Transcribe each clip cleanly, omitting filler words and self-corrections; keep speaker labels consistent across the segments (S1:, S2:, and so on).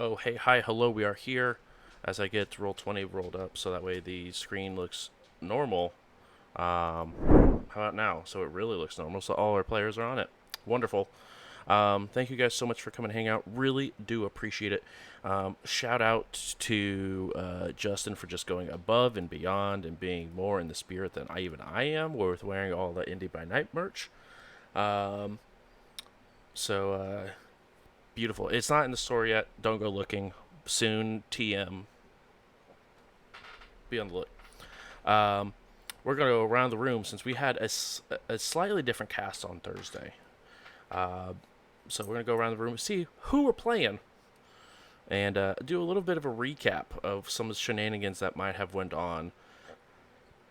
S1: oh, hey, hi, hello, we are here. As I get Roll20 rolled up, so that way the screen looks normal. How about now? So it really looks normal, so all our players are on it. Wonderful. Thank you guys so much for coming to hang out. Really do appreciate it. Shout out to Justin for just going above and beyond and being more in the spirit than I am with wearing all the Indy by Night merch. Um, so beautiful. It's not in the store yet. Don't go looking. Soon, TM. Be on the look. Um, we're going to go around the room since we had a slightly different cast on Thursday. Uh, so we're going to go around the room and see who we're playing and do a little bit of a recap of some of the shenanigans that might have went on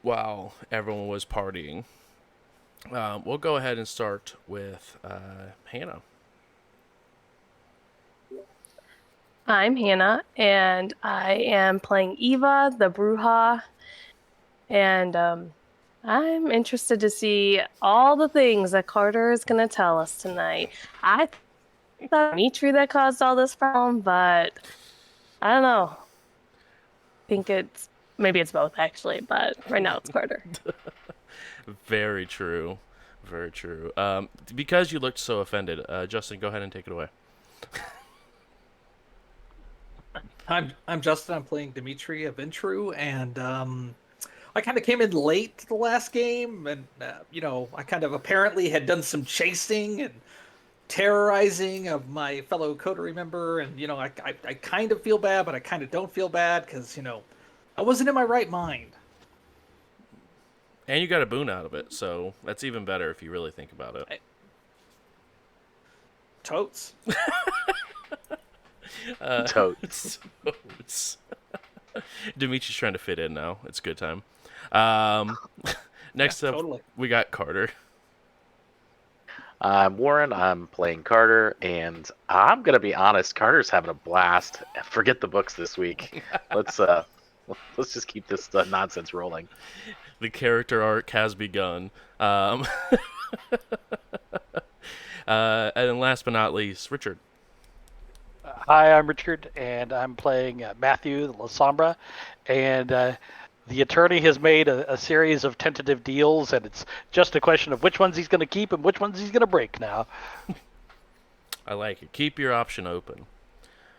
S1: while everyone was partying. We'll go ahead and start with Hannah.
S2: I'm Hannah, and I am playing Eva, the Bruja, and I'm interested to see all the things that Carter is going to tell us tonight. I thought Dimitri that caused all this problem, but I don't know. I think maybe it's both actually, but right now it's Carter.
S1: Very true. Very true. Because you looked so offended, Justin, go ahead and take it away.
S3: I'm Justin. I'm playing Dimitri of Intru, and I kind of came in late to the last game, and I kind of apparently had done some chasing and terrorizing of my fellow coterie member, and I kind of feel bad, but I kind of don't feel bad because I wasn't in my right mind.
S1: And you got a boon out of it, so that's even better if you really think about it.
S3: Totes.
S4: Totes.
S1: Totes. Dimitri's trying to fit in now. It's a good time. Next
S3: Yeah,
S1: up,
S3: totally.
S1: we got Carter.
S4: I'm Warren. I'm playing Carter, and I'm gonna be honest. Carter's having a blast. Forget the books this week. Let's just keep this nonsense rolling.
S1: The character arc has begun. And then last but not least, Richard.
S5: Hi, I'm Richard, and I'm playing Matthew La Sombra, and the attorney has made a series of tentative deals, and it's just a question of which ones he's going to keep and which ones he's going to break now.
S1: I like it. Keep your option open.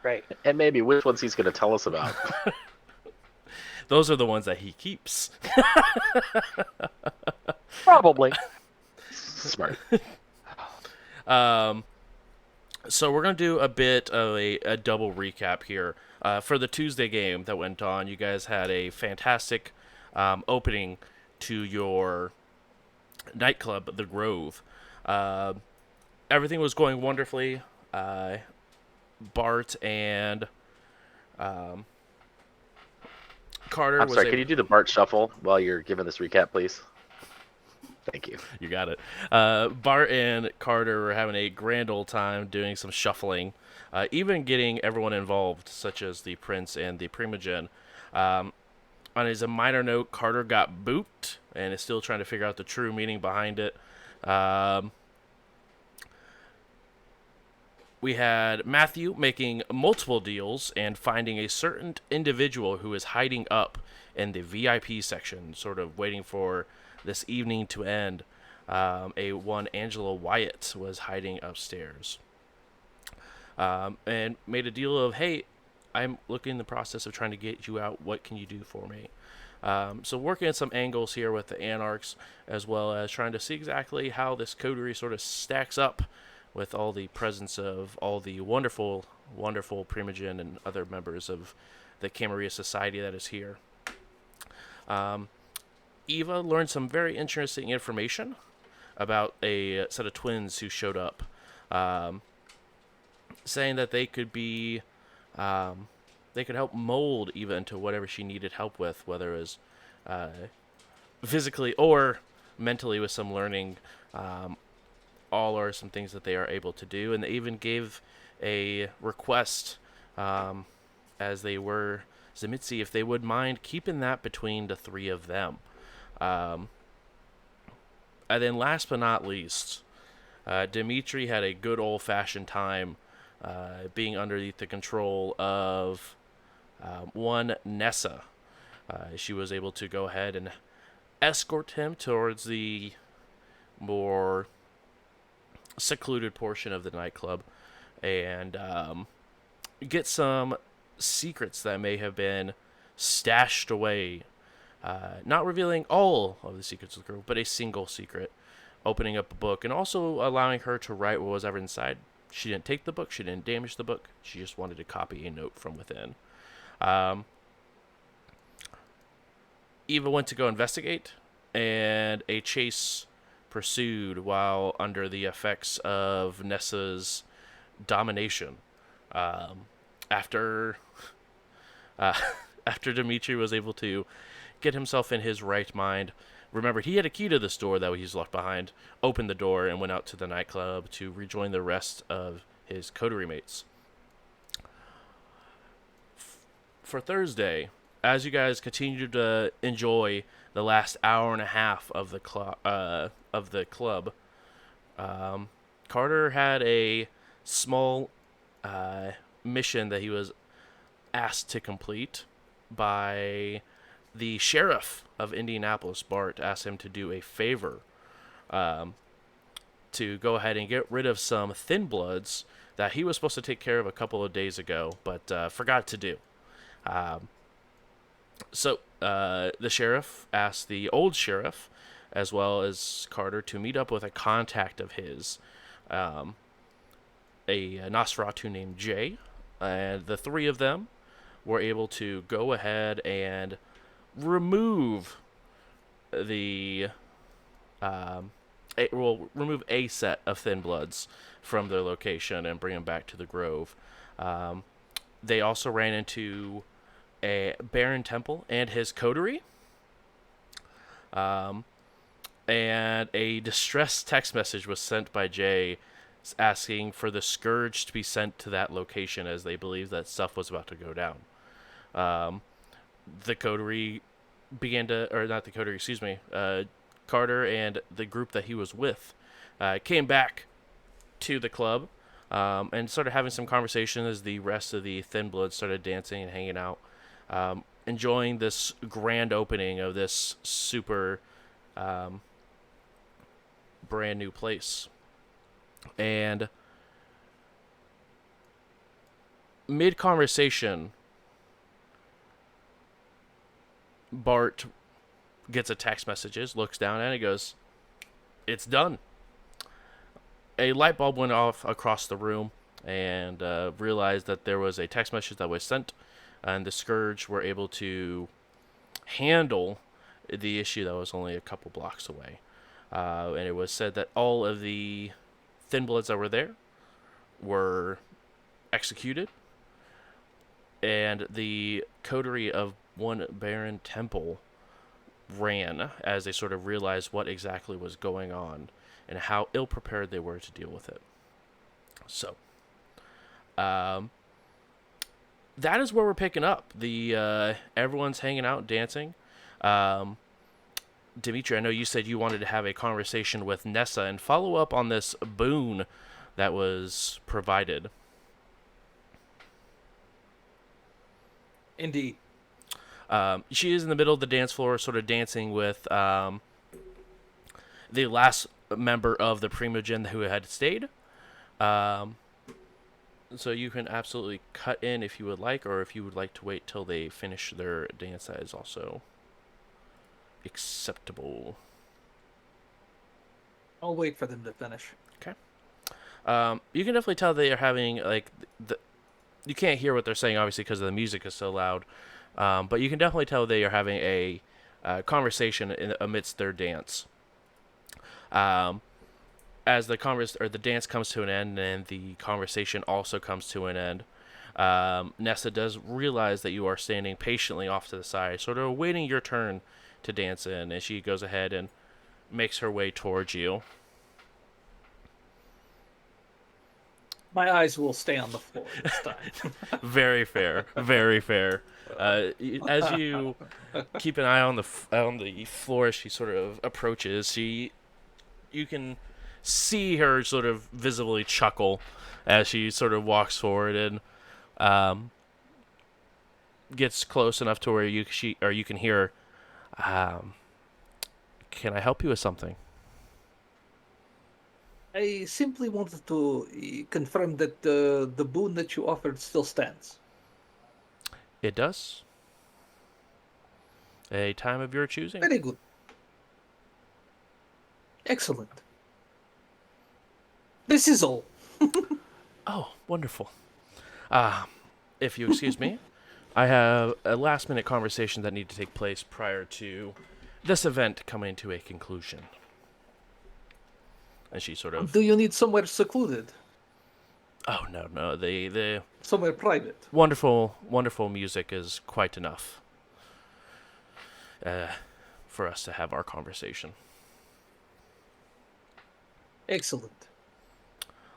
S5: Right.
S4: And maybe which ones he's gonna tell us about.
S1: Those are the ones that he keeps.
S5: Probably.
S4: Smart.
S1: So we're going to do a bit of a double recap here. For the Tuesday game that went on, you guys had a fantastic opening to your nightclub, The Grove. Everything was going wonderfully. Bart and Carter
S4: I'm
S1: was
S4: sorry. Can you do the Bart shuffle while you're giving this recap, please? Thank you.
S1: You got it. Bart and Carter were having a grand old time doing some shuffling, even getting everyone involved, such as the Prince and the Primogen. As a minor note, Carter got booped and is still trying to figure out the true meaning behind it. We had Matthew making multiple deals and finding a certain individual who is hiding up in the VIP section, sort of waiting for this evening to end. One Angela Wyatt was hiding upstairs. And made a deal of, hey, I'm looking in the process of trying to get you out. What can you do for me? So working at some angles here with the Anarchs, as well as trying to see exactly how this coterie sort of stacks up with all the presence of all the wonderful, wonderful Primogen and other members of the Camarilla Society that is here. Eva learned some very interesting information about a set of twins who showed up, saying that they could be, they could help mold Eva into whatever she needed help with, whether it was physically or mentally with some learning. All are some things that they are able to do, and they even gave a request, as they were Zemitzi, if they would mind keeping that between the three of them. And then last but not least, Dimitri had a good old-fashioned time being underneath the control of one Nessa. She was able to go ahead and escort him towards the more secluded portion of the nightclub and get some secrets that may have been stashed away. Not revealing all of the secrets of the group, but a single secret. Opening up a book and also allowing her to write what was ever inside. She didn't take the book. She didn't damage the book. She just wanted to copy a note from within. Eva went to go investigate, and a chase pursued while under the effects of Nessa's domination. After after Dimitri was able to get himself in his right mind, remember he had a key to this door that he's left behind, opened the door and went out to the nightclub to rejoin the rest of his coterie mates. For Thursday, as you guys continue to enjoy the last hour and a half of the club, Carter had a small mission that he was asked to complete by the sheriff of Indianapolis. Bart asked him to do a favor, to go ahead and get rid of some thin bloods that he was supposed to take care of a couple of days ago, but forgot to do. So the sheriff asked the old sheriff, as well as Carter, to meet up with a contact of his, a Nosferatu named Jay, and the three of them were able to go ahead and remove the remove a set of thin bloods from their location and bring them back to the Grove. They also ran into a Baron Temple and his coterie, and a distress text message was sent by Jay asking for the Scourge to be sent to that location as they believed that stuff was about to go down. The coterie began to, or not the coterie, excuse me, Carter and the group that he was with came back to the club and started having some conversation as the rest of the Thin Bloods started dancing and hanging out, enjoying this grand opening of this super brand new place. And mid-conversation, Bart gets a text messages, looks down at it, and goes, "It's done." A light bulb went off across the room, and realized that there was a text message that was sent, and the Scourge were able to handle the issue that was only a couple blocks away. And it was said that all of the Thin Bloods that were there were executed, and the coterie of one Baron Temple ran as they sort of realized what exactly was going on and how ill-prepared they were to deal with it. So, that is where we're picking up. The everyone's hanging out, dancing. Dimitri, I know you said you wanted to have a conversation with Nessa and follow up on this boon that was provided.
S3: Indeed.
S1: She is in the middle of the dance floor, sort of dancing with the last member of the Primogen who had stayed. So you can absolutely cut in if you would like, or if you would like to wait till they finish their dance, that is also acceptable.
S3: I'll wait for them to finish.
S1: Okay. You can definitely tell they are having, like, you can't hear what they're saying, obviously, because the music is so loud. But you can definitely tell they are having a conversation amidst their dance. As the dance comes to an end and the conversation also comes to an end, Nessa does realize that you are standing patiently off to the side, sort of waiting your turn to dance in, and she goes ahead and makes her way towards you.
S3: My eyes will stay on the floor this time.
S1: Very fair, very fair. As you keep an eye on the floor as she sort of approaches, you can see her sort of visibly chuckle as she sort of walks forward and gets close enough to where you can hear. Can I help you with something?
S3: I simply wanted to confirm that the boon that you offered still stands.
S1: It does. A time of your choosing.
S3: Very good. Excellent. This is all.
S1: Oh, wonderful. If you excuse me, I have a last-minute conversation that need to take place prior to this event coming to a conclusion. And she sort of...
S3: Do you need somewhere secluded?
S1: Oh, no. The
S3: Somewhere private?
S1: wonderful, wonderful music is quite enough for us to have our conversation.
S3: Excellent.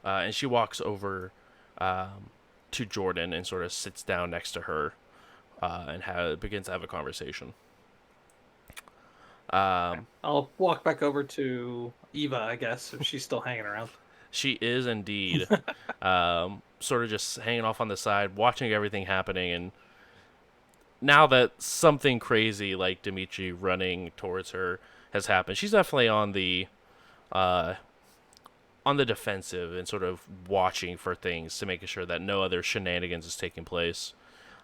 S1: And she walks over to Jordan and sort of sits down next to her and begins to have a conversation.
S3: I'll walk back over to Eva, I guess, if she's still hanging around.
S1: She is indeed sort of just hanging off on the side, watching everything happening. And now that something crazy like Dimitri running towards her has happened, she's definitely on the defensive and sort of watching for things to make sure that no other shenanigans is taking place.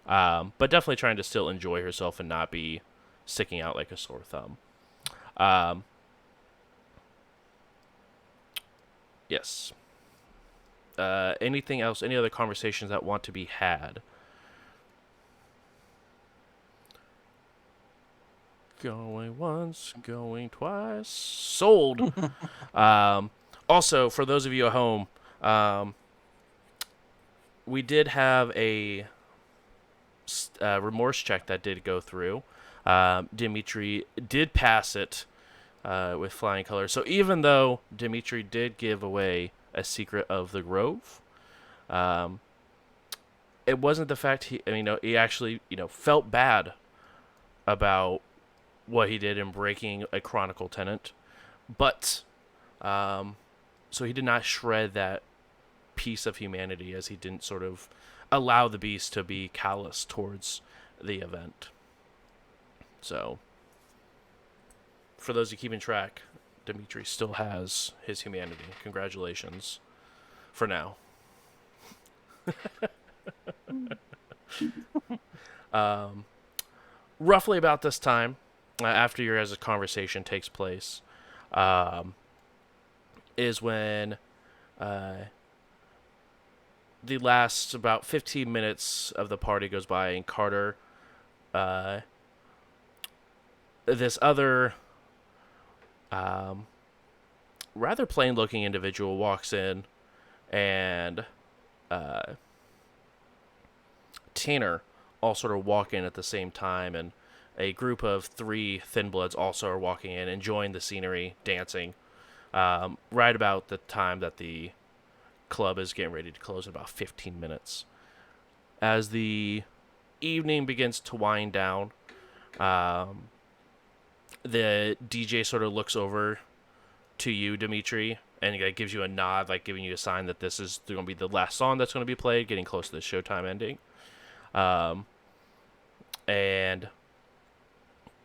S1: But definitely trying to still enjoy herself and not be sticking out like a sore thumb. Yes. Anything else? Any other conversations that want to be had? Going once, going twice. Sold. Also, for those of you at home, we did have a remorse check that did go through. Dimitri did pass it with flying colors. So even though Dimitri did give away a secret of the Grove, it wasn't the fact he actually felt bad about what he did in breaking a Chronicle tenant, but so he did not shred that piece of humanity, as he didn't sort of allow the beast to be callous towards the event. So, for those who keeping track, Dimitri still has his humanity. Congratulations. For now. Roughly about this time, after your guys' conversation takes place, is when the last about 15 minutes of the party goes by, and Carter, this other rather plain-looking individual walks in, and Tanner all sort of walk in at the same time, and a group of 3 Thin Bloods also are walking in, enjoying the scenery, dancing, right about the time that the club is getting ready to close in about 15 minutes. As the evening begins to wind down, the DJ sort of looks over to you, Dimitri, and gives you a nod, like giving you a sign that this is going to be the last song that's going to be played, getting close to the showtime ending. And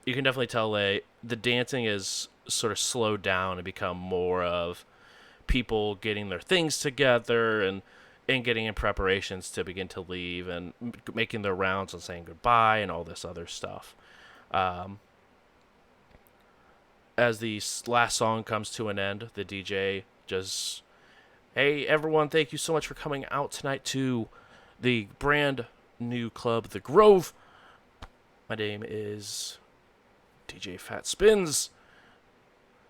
S1: you can definitely tell the dancing is sort of slowed down and become more of people getting their things together and getting in preparations to begin to leave and making their rounds and saying goodbye and all this other stuff. As the last song comes to an end, the DJ just, hey, everyone, thank you so much for coming out tonight to the brand new club, The Grove. My name is DJ Fat Spins,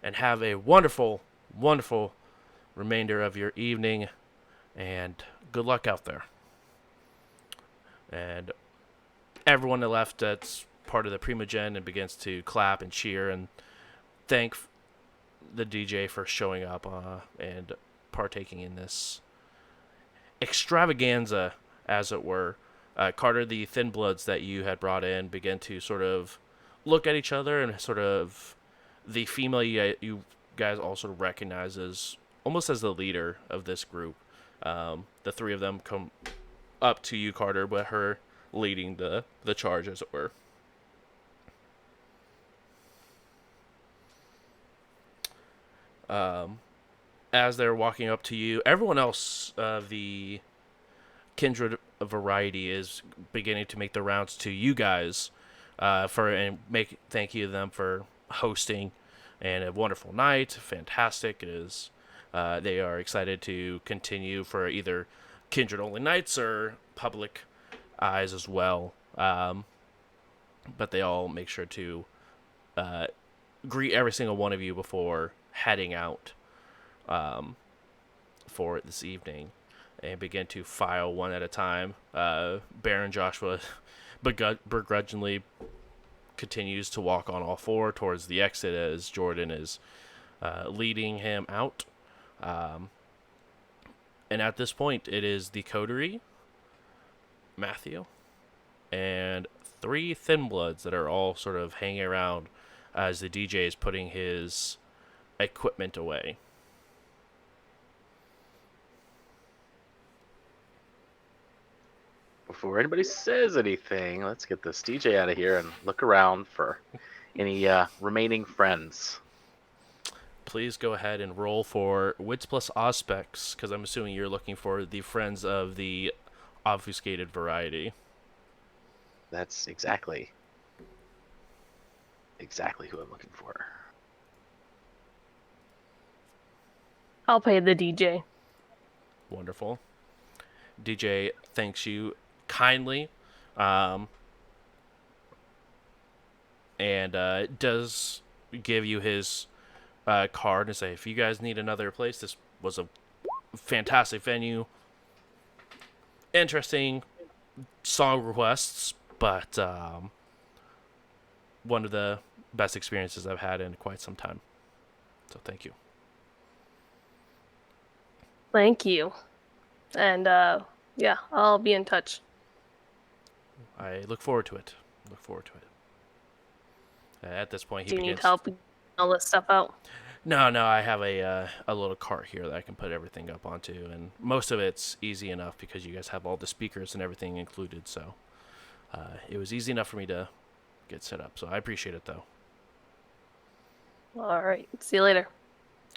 S1: and have a wonderful, wonderful remainder of your evening, and good luck out there. And everyone that left that's part of the Primogen and begins to clap and cheer and thank the DJ for showing up and partaking in this extravaganza, as it were. Carter, the Thin Bloods that you had brought in begin to sort of look at each other, and sort of the female you guys all sort of recognize as almost as the leader of this group. The three of them come up to you, Carter, with her leading the charge, as it were. As they're walking up to you, everyone else of the kindred variety is beginning to make the rounds to you guys and thank you to them for hosting and a wonderful night. Fantastic. It is. They are excited to continue for either kindred only nights or public eyes as well. But they all make sure to greet every single one of you before heading out for this evening, and begin to file one at a time. Baron Joshua begrudgingly continues to walk on all four towards the exit as Jordan is leading him out. And at this point, it is the coterie, Matthew, and 3 Thin Bloods that are all sort of hanging around as the DJ is putting his equipment away.
S4: Before anybody says anything, let's get this DJ out of here and look around for any remaining friends.
S1: Please go ahead and roll for Wits plus Auspex, because I'm assuming you're looking for the friends of the obfuscated variety.
S4: That's exactly who I'm looking for.
S2: I'll pay the DJ.
S1: Wonderful. DJ thanks you kindly, and does give you his card and say, if you guys need another place, this was a fantastic venue. Interesting song requests, but one of the best experiences I've had in quite some time. So thank you.
S2: Thank you. And yeah, I'll be in touch.
S1: I look forward to it. At this point, he
S2: Do you
S1: begins.
S2: need help getting all this stuff out?
S1: No, I have a little cart here that I can put everything up onto, and most of it's easy enough because you guys have all the speakers and everything included, so it was easy enough for me to get set up, so I appreciate it, though.
S2: All right. See you later.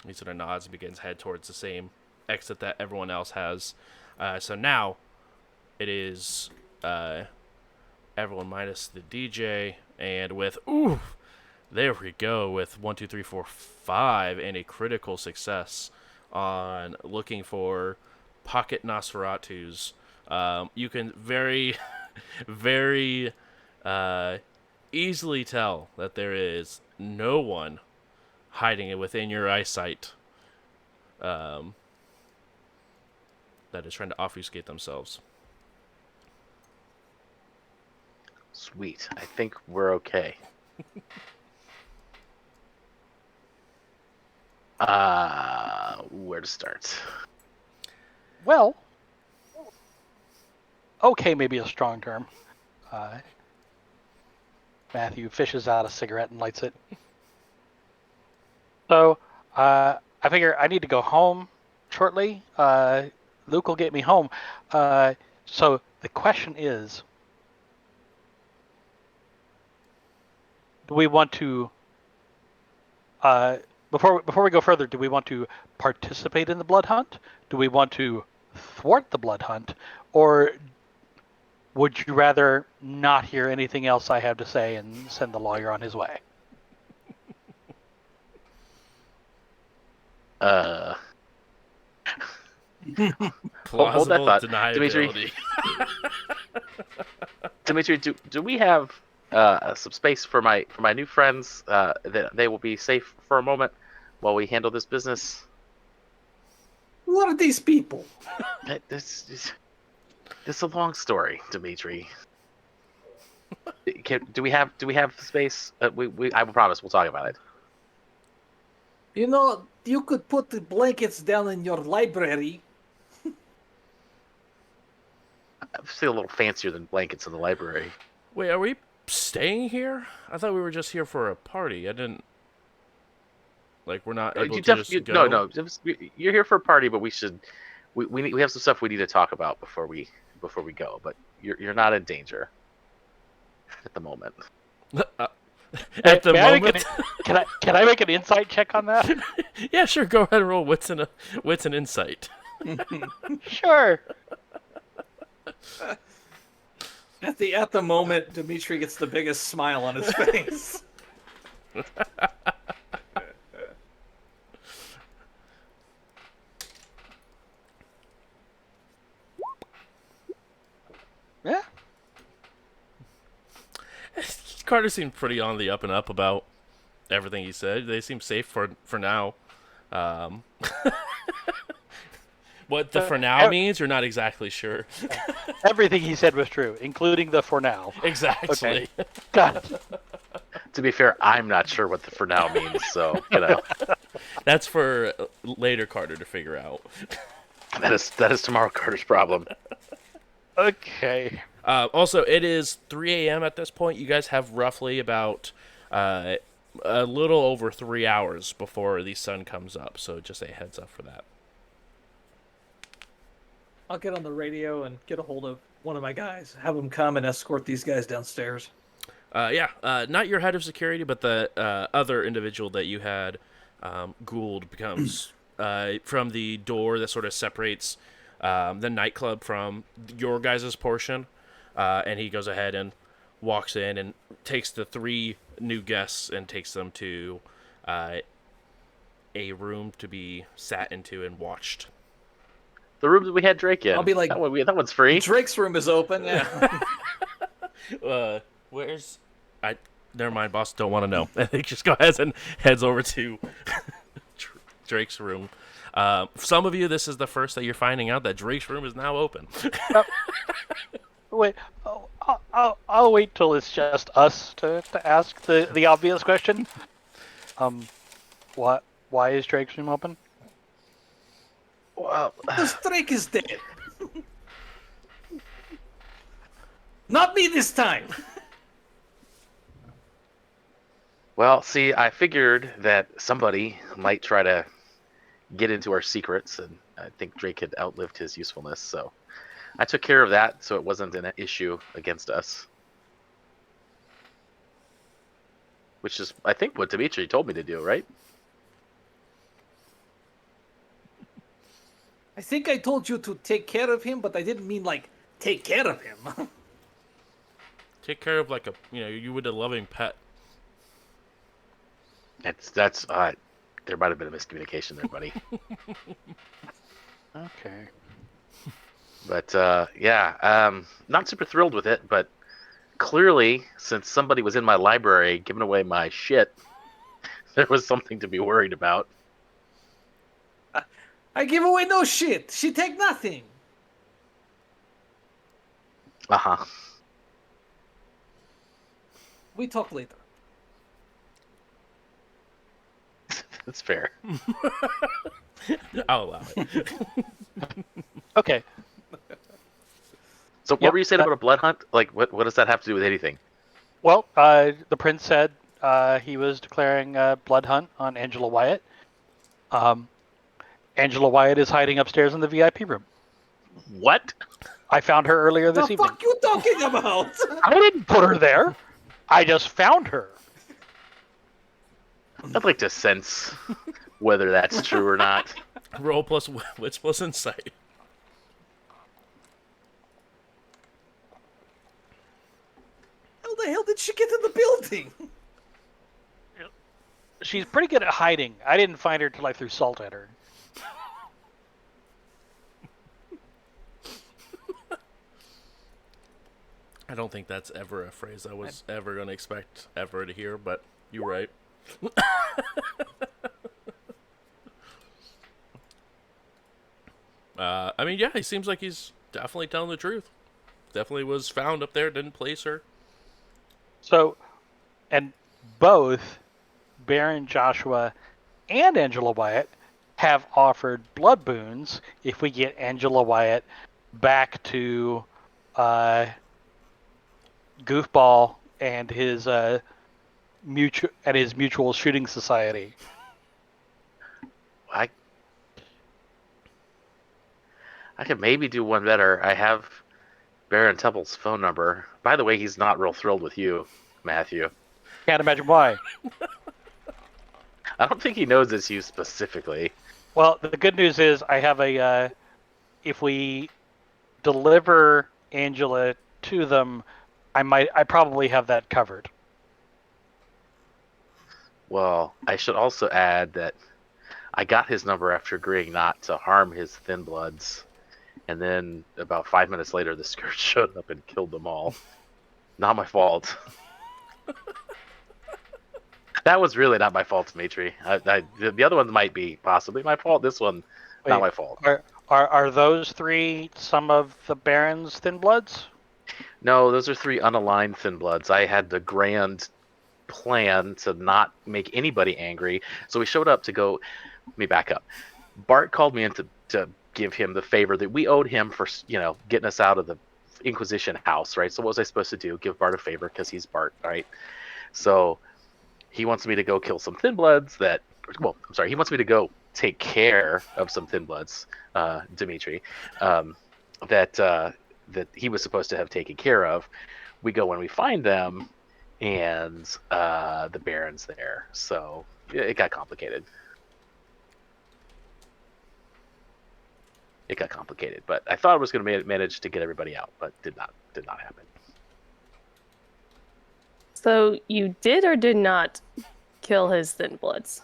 S1: He sort of nods and begins to head towards the same exit that everyone else has. So now it is everyone minus the DJ, and with there we go, with 1, 2, 3, 4, 5, and a critical success on looking for pocket Nosferatus. You can very, very easily tell that there is no one hiding it within your eyesight that is trying to obfuscate themselves.
S4: Sweet. I think we're okay. Where to start?
S5: Well, okay, maybe a strong term. Matthew fishes out a cigarette and lights it. So, I figure I need to go home shortly. Luke will get me home. So the question is, do we want to, before we go further, do we want to participate in the blood hunt? Do we want to thwart the blood hunt? Or would you rather not hear anything else I have to say and send the lawyer on his way?
S4: Hold that
S1: Plausible
S4: thought.
S1: deniability.
S4: Dimitri, do we have some space for my new friends? That they will be safe for a moment while we handle this business.
S3: What are these people?
S4: This is a long story, Dimitri. Do we have space? I will promise we'll talk about it.
S3: You know, you could put the blankets down in your library.
S4: I feel a little fancier than blankets in the library.
S1: Wait, are we staying here? I thought we were just here for a party. I didn't... Like we're not able
S4: You
S1: to just go.
S4: no. You're here for a party, but we have some stuff we need to talk about before we go. But you're not in danger at the moment.
S1: At the
S5: May I make
S1: moment.
S5: can I make an insight check on that?
S1: Yeah, sure. Go ahead and roll wits and insight.
S5: Sure.
S3: At the moment, Dimitri gets the biggest smile on his face.
S5: Yeah.
S1: Carter seemed pretty on the up and up about everything he said. They seem safe for now. What the for now means, you're not exactly sure.
S5: Everything he said was true, including the for now.
S1: Exactly.
S5: Okay. Got it.
S4: To be fair, I'm not sure what the for now means, so
S1: That's for later Carter to figure out.
S4: that is tomorrow Carter's problem.
S5: Okay.
S1: Also, it is 3 a.m. at this point. You guys have roughly about a little over 3 hours before the sun comes up. So just a heads up for that.
S3: I'll get on the radio and get a hold of one of my guys. Have them come and escort these guys downstairs.
S1: Not your head of security, but the other individual that you had, Gould, becomes from the door that sort of separates the nightclub from your guys' portion, and he goes ahead and walks in and takes the 3 new guests and takes them to a room to be sat into and watched.
S4: The room that we had Drake in.
S3: I'll be like,
S4: that one's free.
S3: Drake's room is open. Yeah.
S1: Where's... Never mind, boss. Don't want to know. I think just go ahead and heads over to Drake's room. For some of you, this is the first that you're finding out that Drake's room is now open.
S5: Wait. I'll wait till it's just us to ask the obvious question. Why is Drake's room open?
S4: Well,
S3: Because Drake is dead. Not me this time.
S4: well, see, I figured that somebody might try to get into our secrets, and I think Drake had outlived his usefulness, so I took care of that so it wasn't an issue against us. Which is, I think, what Dimitri told me to do, right?
S3: I think I told you to take care of him, but I didn't mean like take care of him.
S1: Take care of you would a loving pet.
S4: That's there might have been a miscommunication there, buddy.
S5: Okay.
S4: But not super thrilled with it, but clearly, since somebody was in my library giving away my shit, there was something to be worried about.
S3: I give away no shit. She take nothing.
S4: Uh-huh.
S3: We talk later.
S4: That's fair.
S1: I'll allow it.
S5: Okay.
S4: So what
S5: Yep,
S4: were you saying about a blood hunt? Like, what does that have to do with anything?
S5: Well, the prince said he was declaring a blood hunt on Angela Wyatt. Angela Wyatt is hiding upstairs in the VIP room.
S4: What?
S5: I found her earlier this
S3: The
S5: evening.
S3: fuck you talking about?
S5: I didn't put her there. I just found her.
S4: I'd like to sense whether that's true or not.
S1: Roll plus wits plus insight.
S3: How the hell did she get in the building?
S5: She's pretty good at hiding. I didn't find her till I threw salt at her.
S1: I don't think that's ever a phrase I was ever going to expect ever to hear, but you're right. Yeah, he seems like he's definitely telling the truth. Definitely was found up there, didn't place her.
S5: So, and both Baron Joshua and Angela Wyatt have offered blood boons if we get Angela Wyatt back to Goofball and his mutual shooting society.
S4: I could maybe do one better. I have Baron Temple's phone number. By the way, he's not real thrilled with you, Matthew.
S5: Can't imagine why.
S4: I don't think he knows it's you specifically.
S5: Well, the good news is I have a. If we deliver Angela to them, I probably have that covered.
S4: Well, I should also add that I got his number after agreeing not to harm his Thin Bloods. And then about 5 minutes later, the Scourge showed up and killed them all. Not my fault. That was really not my fault, Dimitri. The other ones might be possibly my fault. This one, not my fault.
S5: Are those three some of the Baron's Thin Bloods?
S4: No, those are 3 unaligned Thin Bloods. I had the grand plan to not make anybody angry, so we showed up to go. Let me back up. Bart called me in to give him the favor that we owed him for, getting us out of the Inquisition house, right? So what was I supposed to do? Give Bart a favor because he's Bart, right? So he wants me to go kill some Thin Bloods he wants me to go take care of some Thin Bloods, Dimitri, that he was supposed to have taken care of. We go when we find them, and the Baron's there. So it got complicated. But I thought I was going to manage to get everybody out, but did not happen.
S2: So you did or did not kill his Thin Bloods?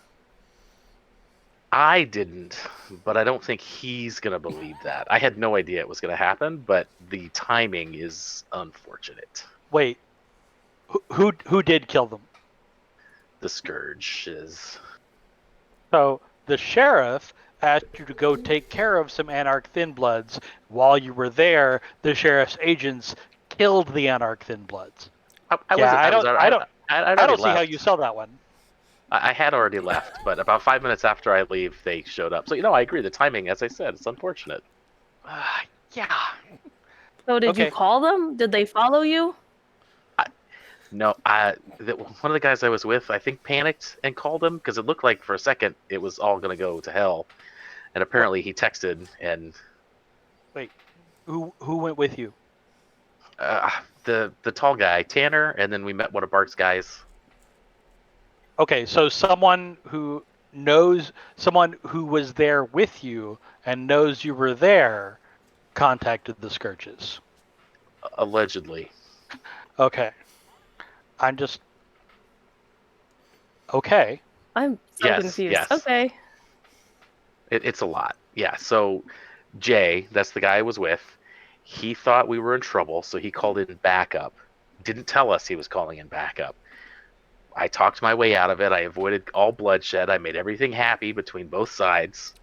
S4: I didn't, but I don't think he's going to believe that. I had no idea it was going to happen, but the timing is unfortunate.
S5: Wait, who did kill them?
S4: The Scourge is...
S5: So the sheriff asked you to go take care of some Anarch Thin Bloods. While you were there, the sheriff's agents killed the Anarch Thin Bloods. I don't see how you sell that one.
S4: I had already left, but about 5 minutes after I leave, they showed up. So, I agree. The timing, as I said, it's unfortunate. Yeah.
S2: So did you call them? Did they follow you?
S4: No, one of the guys I was with, I think, panicked and called him because it looked like for a second it was all going to go to hell. And apparently he texted and...
S5: Wait, who went with you?
S4: The tall guy, Tanner, and then we met one of Bart's guys.
S5: Okay, so someone who was there with you and knows you were there contacted the Scourges.
S4: Allegedly.
S5: Okay. I'm just... Okay.
S2: I'm so confused.
S4: Yes.
S2: Okay.
S4: It's a lot. Yeah, so Jay, that's the guy I was with, he thought we were in trouble, so he called in backup. Didn't tell us he was calling in backup. I talked my way out of it. I avoided all bloodshed. I made everything happy between both sides,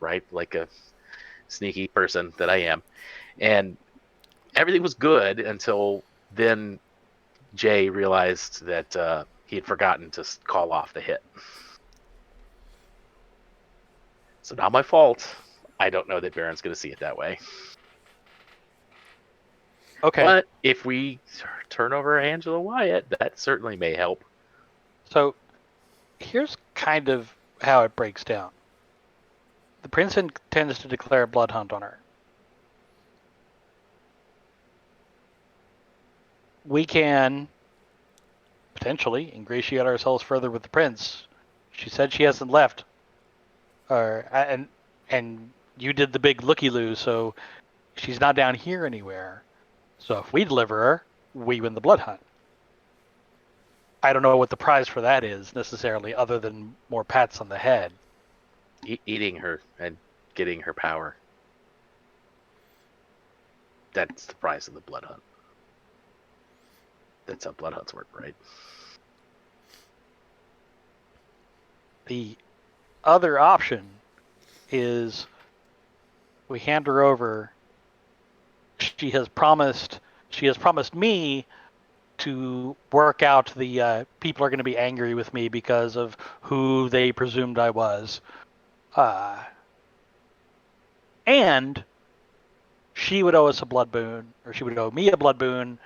S4: right? Like a sneaky person that I am. And everything was good until then Jay realized that he had forgotten to call off the hit. So not my fault. I don't know that Baron's going to see it that way.
S5: Okay.
S4: But if we turn over Angela Wyatt, that certainly may help.
S5: So here's kind of how it breaks down. The prince intends to declare a blood hunt on her. We can potentially ingratiate ourselves further with the prince. She said she hasn't left. And you did the big looky-loo, so she's not down here anywhere. So if we deliver her, we win the blood hunt. I don't know what the prize for that is necessarily, other than more pats on the head.
S4: Eating her and getting her power. That's the prize of the blood hunt. That's how blood hunts work, right?
S5: The other option is we hand her over. She has promised me to work out the people are going to be angry with me because of who they presumed I was. And she would owe us a blood boon, or she would owe me a blood boon.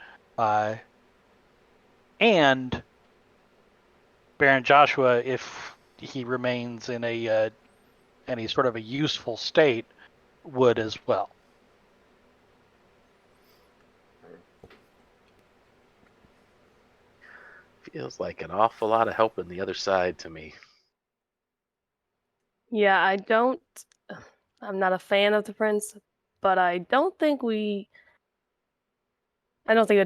S5: And Baron Joshua, if he remains in a any sort of a useful state would as well.
S4: Feels like an awful lot of help on the other side to me.
S2: Yeah, I'm not a fan of the prince, but I don't think it'd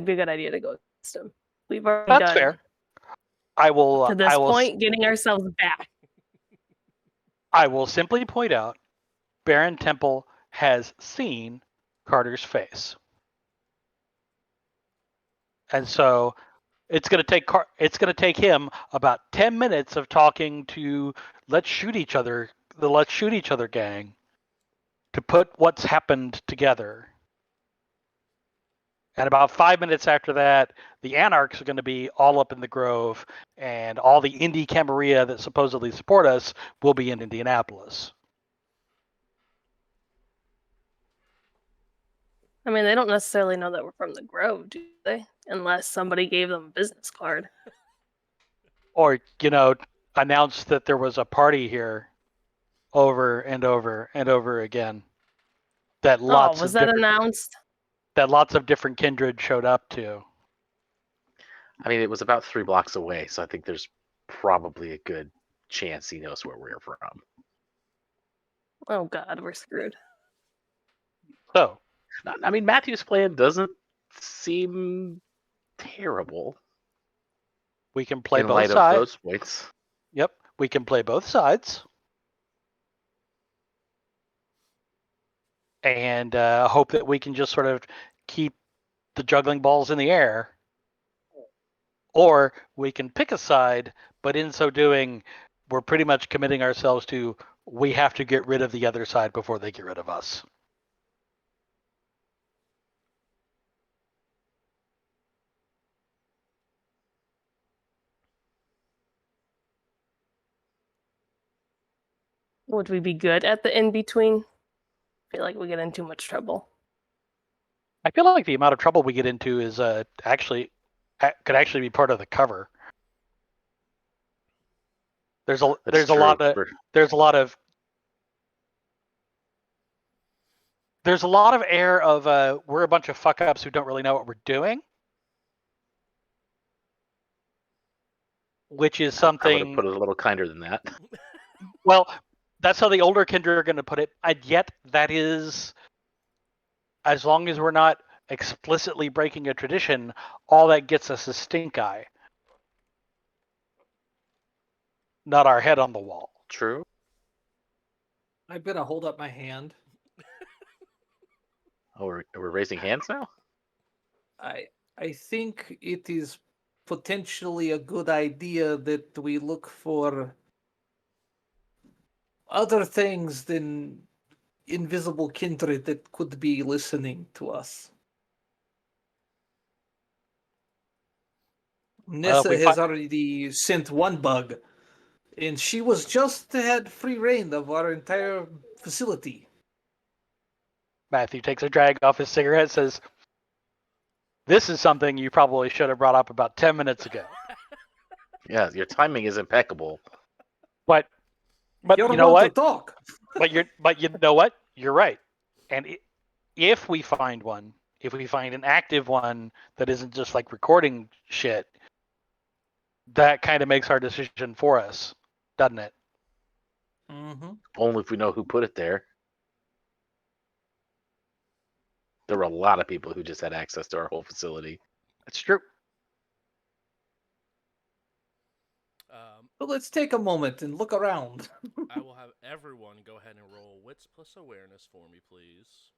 S2: be a good idea to go against him. We've already
S5: That's
S2: done
S5: fair. I will.
S2: to this point getting ourselves back.
S5: I will simply point out, Baron Temple has seen Carter's face, and so it's going to take him about 10 minutes of talking to let's shoot each other gang to put what's happened together. And about 5 minutes after that, the Anarchs are going to be all up in the Grove, and all the Indy Camarilla that supposedly support us will be in Indianapolis.
S2: I mean, they don't necessarily know that we're from the Grove, do they? Unless somebody gave them a business card.
S5: Or, announce that there was a party here over and over and over again. That lots
S2: was
S5: of
S2: that
S5: different
S2: announced?
S5: that lots of different kindred showed up to.
S4: I mean, it was about 3 blocks away, so I think there's probably a good chance he knows where we're from.
S2: Oh God, we're screwed.
S5: So,
S4: I mean, Matthew's plan doesn't seem terrible
S5: we can play
S4: in
S5: both
S4: light of
S5: sides.
S4: those points.
S5: Yep, we can play both sides. And hope that we can just sort of keep the juggling balls in the air. Or we can pick a side, but in so doing, we're pretty much committing ourselves to we have to get rid of the other side before they get rid of us.
S2: Would we be good at the in between? I feel like we get in too much trouble.
S5: I feel like the amount of trouble we get into is could actually be part of the cover. There's a lot of air of we're a bunch of fuck ups who don't really know what we're doing, which is something.
S4: I would have put it a little kinder than that.
S5: Well, that's how the older kindred are going to put it. And yet, that is, as long as we're not explicitly breaking a tradition, all that gets us is stink eye, not our head on the wall.
S4: True.
S3: I'm gonna hold up my hand.
S4: Oh, we're raising hands now?
S3: I think it is potentially a good idea that we look for other things than invisible kindred that could be listening to us. Nessa has already sent one bug, and she was just had free reign of our entire facility.
S5: Matthew takes a drag off his cigarette, says, "This is something you probably should have brought up about 10 minutes ago."
S4: Yeah, your timing is impeccable.
S5: But
S3: You're
S5: you know
S3: about
S5: what?
S3: to talk.
S5: But you know what? You're right. And if we find an active one that isn't just like recording shit, that kind of makes our decision for us, doesn't it?
S3: Mm-hmm.
S4: Only if we know who put it there. There were a lot of people who just had access to our whole facility.
S5: That's true.
S3: So let's take a moment and look around.
S1: I will have everyone go ahead and roll wits plus awareness for me, please.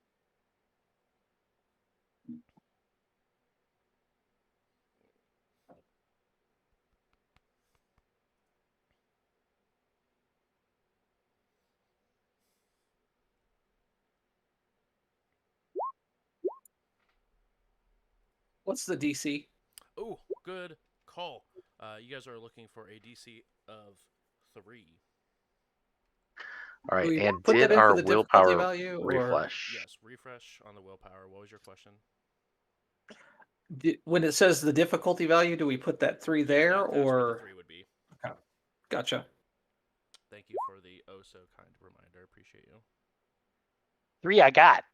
S3: What's the DC?
S1: Oh, good call. You guys are looking for a DC of 3.
S4: All right,
S3: We
S4: and
S3: put
S4: did
S3: that in for
S4: our
S3: the difficulty
S4: willpower
S3: value, or
S4: refresh?
S1: Yes, refresh on the willpower. What was your question?
S3: when it says the difficulty value, do we put that 3 there,
S1: That's what the
S3: or
S1: 3 would be.
S3: okay. Gotcha?
S1: thank you for the oh so kind reminder. Appreciate you.
S5: 3 I got.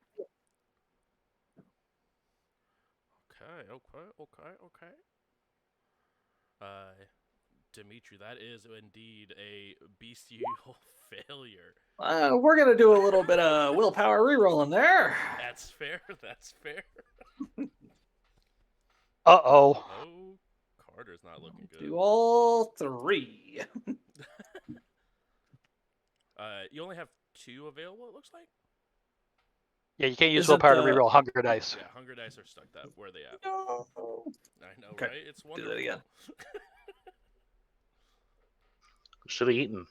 S1: Okay. Dimitri, that is indeed a bestial failure.
S3: We're gonna do a little bit of willpower rerolling there.
S1: That's fair. That's fair.
S5: Uh-oh.
S1: Oh, Carter's not looking good.
S3: Do all 3.
S1: You only have 2 available, it looks like?
S5: Yeah, you can't use
S3: Isn't
S5: willpower to
S3: the-
S5: reroll hunger dice.
S1: Yeah, hunger dice are stuck that. Where are they at?
S3: No.
S1: I know,
S3: Okay,
S1: right? It's
S3: do
S1: wonderful.
S3: that again.
S4: Should have eaten.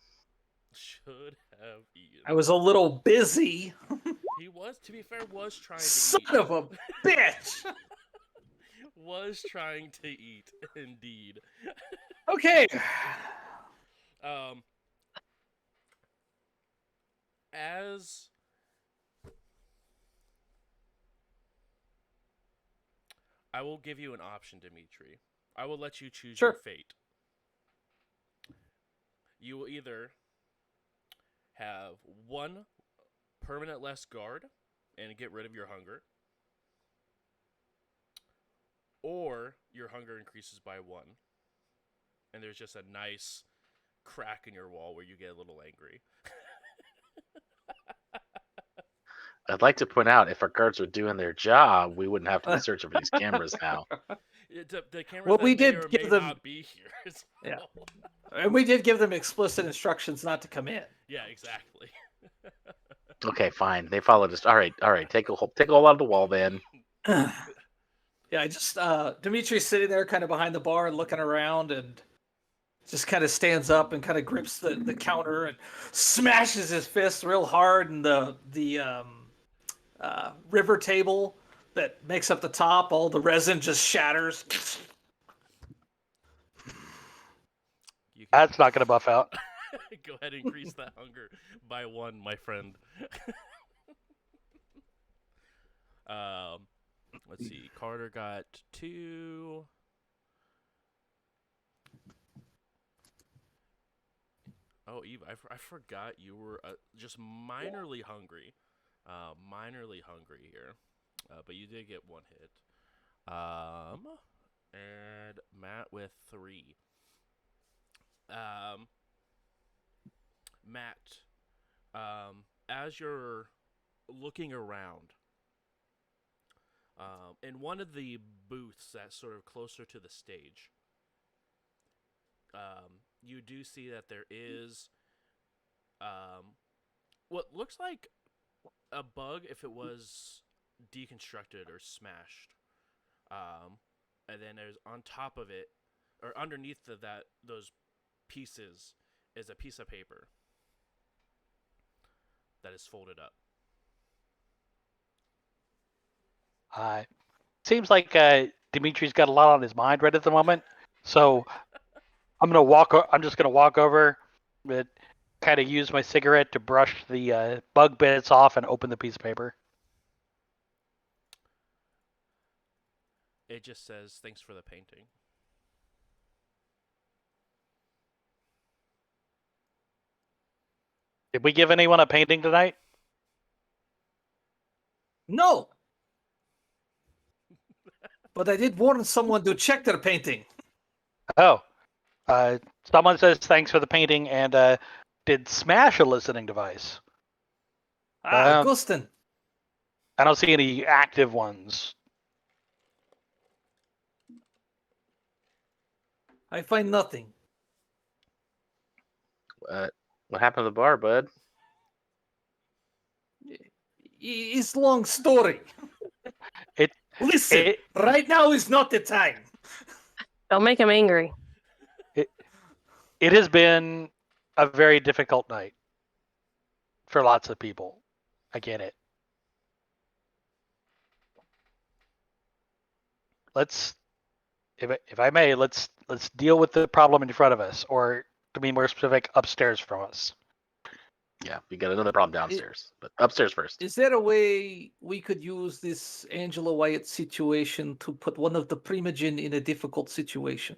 S1: Should have eaten.
S3: I was a little busy.
S1: He was, to be fair, was trying to
S3: Son
S1: eat.
S3: of a bitch.
S1: Was trying to eat, indeed.
S3: Okay.
S1: As I will give you an option, Dimitri. I will let you choose your
S3: Sure.
S1: fate. You will either have 1 permanent less guard and get rid of your hunger, or your hunger increases by 1, and there's just a nice crack in your wall where you get a little angry.
S4: I'd like to point out, if our guards were doing their job, we wouldn't have to be searching for these cameras now.
S1: The cameras
S3: Well,
S1: that
S3: we
S1: may
S3: did
S1: or
S3: give
S1: may
S3: them-
S1: not be here as
S3: Yeah.
S1: well.
S3: And we did give them explicit instructions not to come in.
S1: Yeah, exactly.
S4: Okay, fine. They followed us. All right. Take a hole out of the wall, then.
S3: Yeah, I just Dimitri's sitting there kind of behind the bar and looking around and just kind of stands up and kind of grips the counter and smashes his fist real hard in the river table that makes up the top. All the resin just shatters.
S1: You can
S5: That's not going to buff out.
S1: go ahead and increase that hunger by 1, my friend. Let's see. Carter got 2. Oh, Eve, I forgot you were just minorly hungry. Minorly hungry here. But you did get 1 hit. And Matt with 3. Matt, as you're looking around, in one of the booths that's sort of closer to the stage, you do see that there is what looks like a bug if it was deconstructed or smashed. And then there's on top of it, or underneath those pieces, is a piece of paper that is folded up.
S5: Seems like Dimitri's got a lot on his mind right at the moment. So I'm just gonna walk over, but kind of use my cigarette to brush the bug bits off and open the piece of paper.
S1: It just says, "Thanks for the painting."
S5: Did we give anyone a painting tonight?
S3: No. But I did warn someone to check their painting.
S5: Oh. Someone says thanks for the painting and did Smash a listening device?
S3: Gustin.
S5: I don't see any active ones.
S3: I find nothing.
S4: What happened to the bar, bud?
S3: It's long story.
S5: It
S3: Listen, right now is not the time.
S2: Don't make him angry.
S5: It has been a very difficult night for lots of people. I get it. If I may, let's deal with the problem in front of us, or to be more specific, upstairs from us.
S4: Yeah, we got another problem downstairs, but upstairs first.
S3: Is there a way we could use this Angela Wyatt situation to put one of the Primogen in a difficult situation?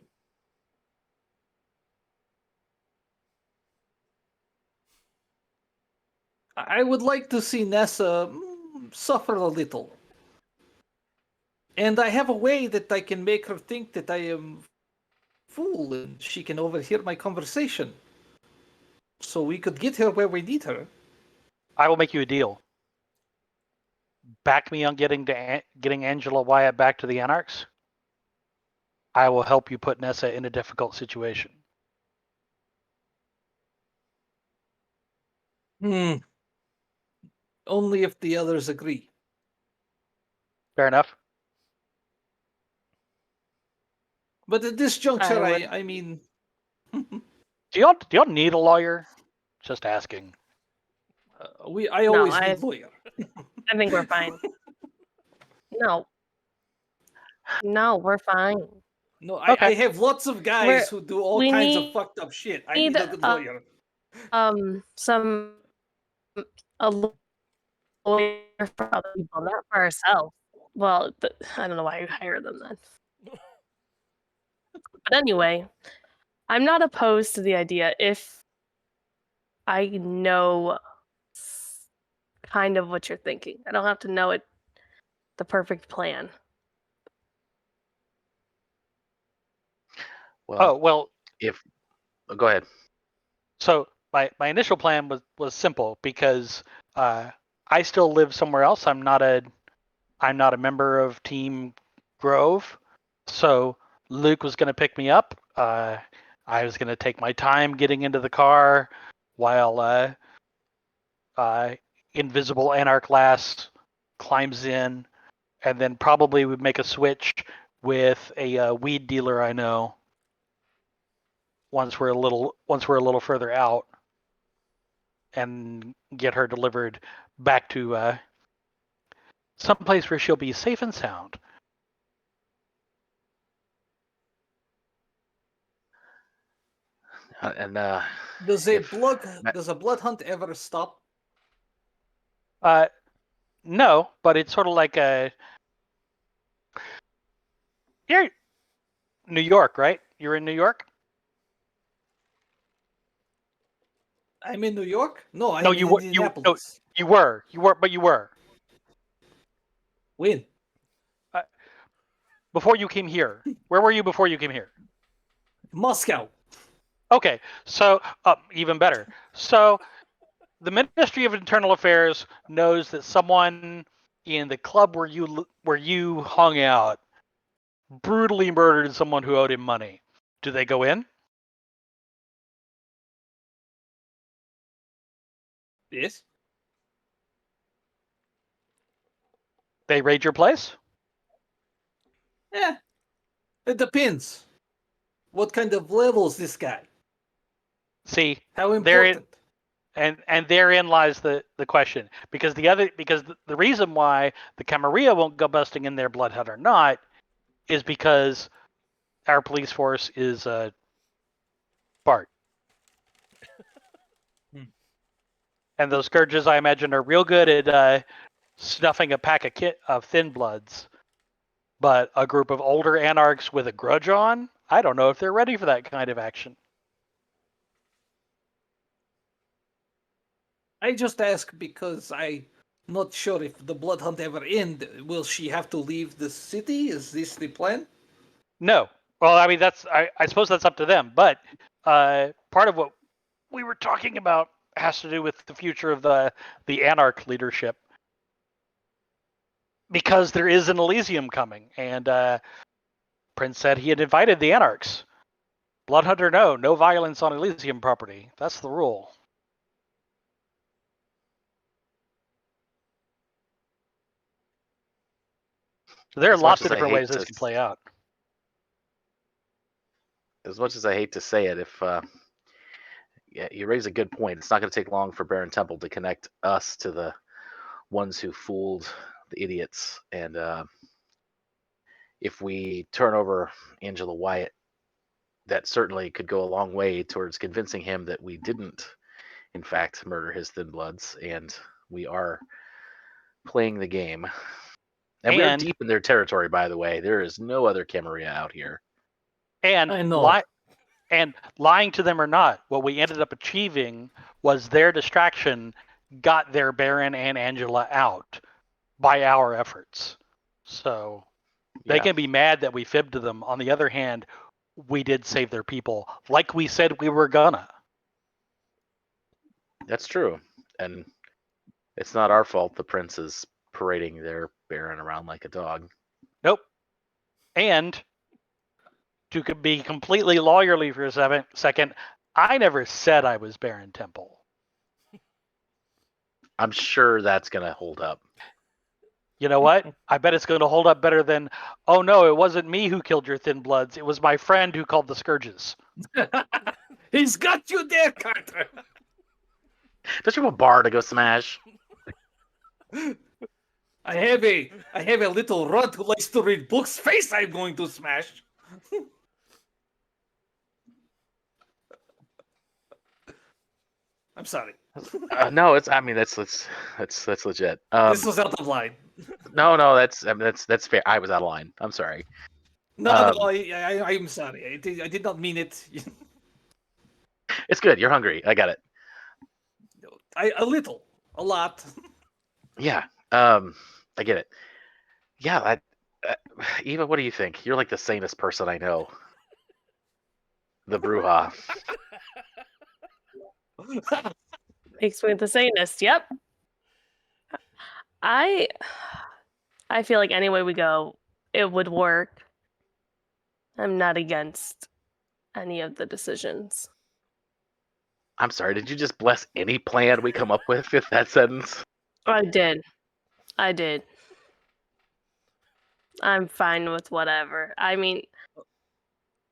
S3: I would like to see Nessa suffer a little. And I have a way that I can make her think that I am fool and she can overhear my conversation. So we could get her where we need her.
S5: I will make you a deal. Back me on getting Angela Wyatt back to the Anarchs. I will help you put Nessa in a difficult situation.
S3: Only if the others agree.
S5: Fair enough.
S3: But at this juncture,
S2: would.
S3: I mean,
S5: Do y'all need a lawyer? Just asking.
S3: I
S2: No,
S3: always
S2: I
S3: need lawyer.
S2: I think we're fine. No. No, we're fine.
S3: No,
S5: Okay.
S3: I have lots of guys
S2: We're-
S3: who do all
S2: we
S3: kinds of
S2: need-
S3: fucked up shit. I need a good lawyer.
S2: Some a lawyer for other people, not for ourselves. Well, I don't know why you hire them then. But anyway, I'm not opposed to the idea if I know kind of what you're thinking. I don't have to know it, the perfect plan.
S4: Well,
S5: Well,
S4: go ahead.
S5: so my initial plan was simple because I still live somewhere else. I'm not a member of Team Grove, so Luke was going to pick me up. I was going to take my time getting into the car while Invisible Anarch Lass climbs in, and then probably would make a switch with a weed dealer I know once we're a little further out, and get her delivered back to someplace where she'll be safe and sound.
S4: And
S3: Does a
S4: if-
S3: blood hunt ever stop?
S5: No, but it's sort of like you're New York, right? You're in New York?
S3: I'm in New York? No, I'm
S5: No,
S3: in
S5: you were
S3: Indianapolis.
S5: you were
S3: When?
S5: before you came here. Where were you before you came here?
S3: Moscow.
S5: Okay, so even better. So the Ministry of Internal Affairs knows that someone in the club where you hung out brutally murdered someone who owed him money. Do they go in?
S3: Yes.
S5: They raid your place?
S3: Yeah. It depends. What kind of level is this guy?
S5: See,
S3: How
S5: therein
S3: important?
S5: and therein lies the question. Because the reason why the Camarilla won't go busting in their Bloodhound or not is because our police force is Bart. And those scourges, I imagine, are real good at snuffing a pack of thin bloods. But a group of older anarchs with a grudge on, I don't know if they're ready for that kind of action.
S3: I just ask because I'm not sure if the blood hunt ever end. Will she have to leave the city? Is this the plan?
S5: No. Well, I mean, I suppose that's up to them. But part of what we were talking about has to do with the future of the anarch leadership. Because there is an Elysium coming, and Prince said he had invited the anarchs. Bloodhunter, no violence on Elysium property. That's the rule. So there are
S4: As much
S5: lots of
S4: as I
S5: different
S4: hate
S5: ways this
S4: to-
S5: can play out.
S4: as much as I hate to say it, if yeah, you raise a good point. It's not going to take long for Baron Temple to connect us to the ones who fooled the idiots, and if we turn over Angela Wyatt, that certainly could go a long way towards convincing him that we didn't, in fact, murder his thin bloods, and we are playing the game. And we're
S5: And-
S4: deep in their territory, by the way. There is no other Camarilla out here.
S5: And
S3: I know.
S5: lying to them or not, what we ended up achieving was their distraction got their Baron and Angela out by our efforts. So they
S4: Yeah,
S5: can be mad that we fibbed to them. On the other hand, we did save their people, like we said we were gonna.
S4: that's true. And it's not our fault the prince is parading their Baron around like a dog.
S5: Nope. And to be completely lawyerly for a second, I never said I was Baron Temple.
S4: I'm sure that's gonna hold up.
S5: You know what? I bet it's going to hold up better than, oh no, it wasn't me who killed your Thin Bloods. It was my friend who called the Scourges.
S3: He's got you there, Carter.
S4: Don't you have a bar to go smash?
S3: I have a little runt who likes to read books. Face I'm going to smash. I'm sorry.
S4: No, it's. I mean, that's legit.
S3: This was out of line.
S4: No, that's that's fair. I was out of line. I'm sorry.
S3: No,
S4: Um,
S3: I'm sorry. I did not mean it.
S4: It's good. You're hungry. I got it.
S3: A little, a lot.
S4: Yeah. I get it. Yeah. Eva, what do you think? You're like the sanest person I know. The Bruja.
S2: Makes me the sanest. Yep. I feel like any way we go, it would work. I'm not against any of the decisions.
S4: I'm sorry. Did you just bless any plan we come up with that sentence?
S2: I did. I'm fine with whatever. I mean,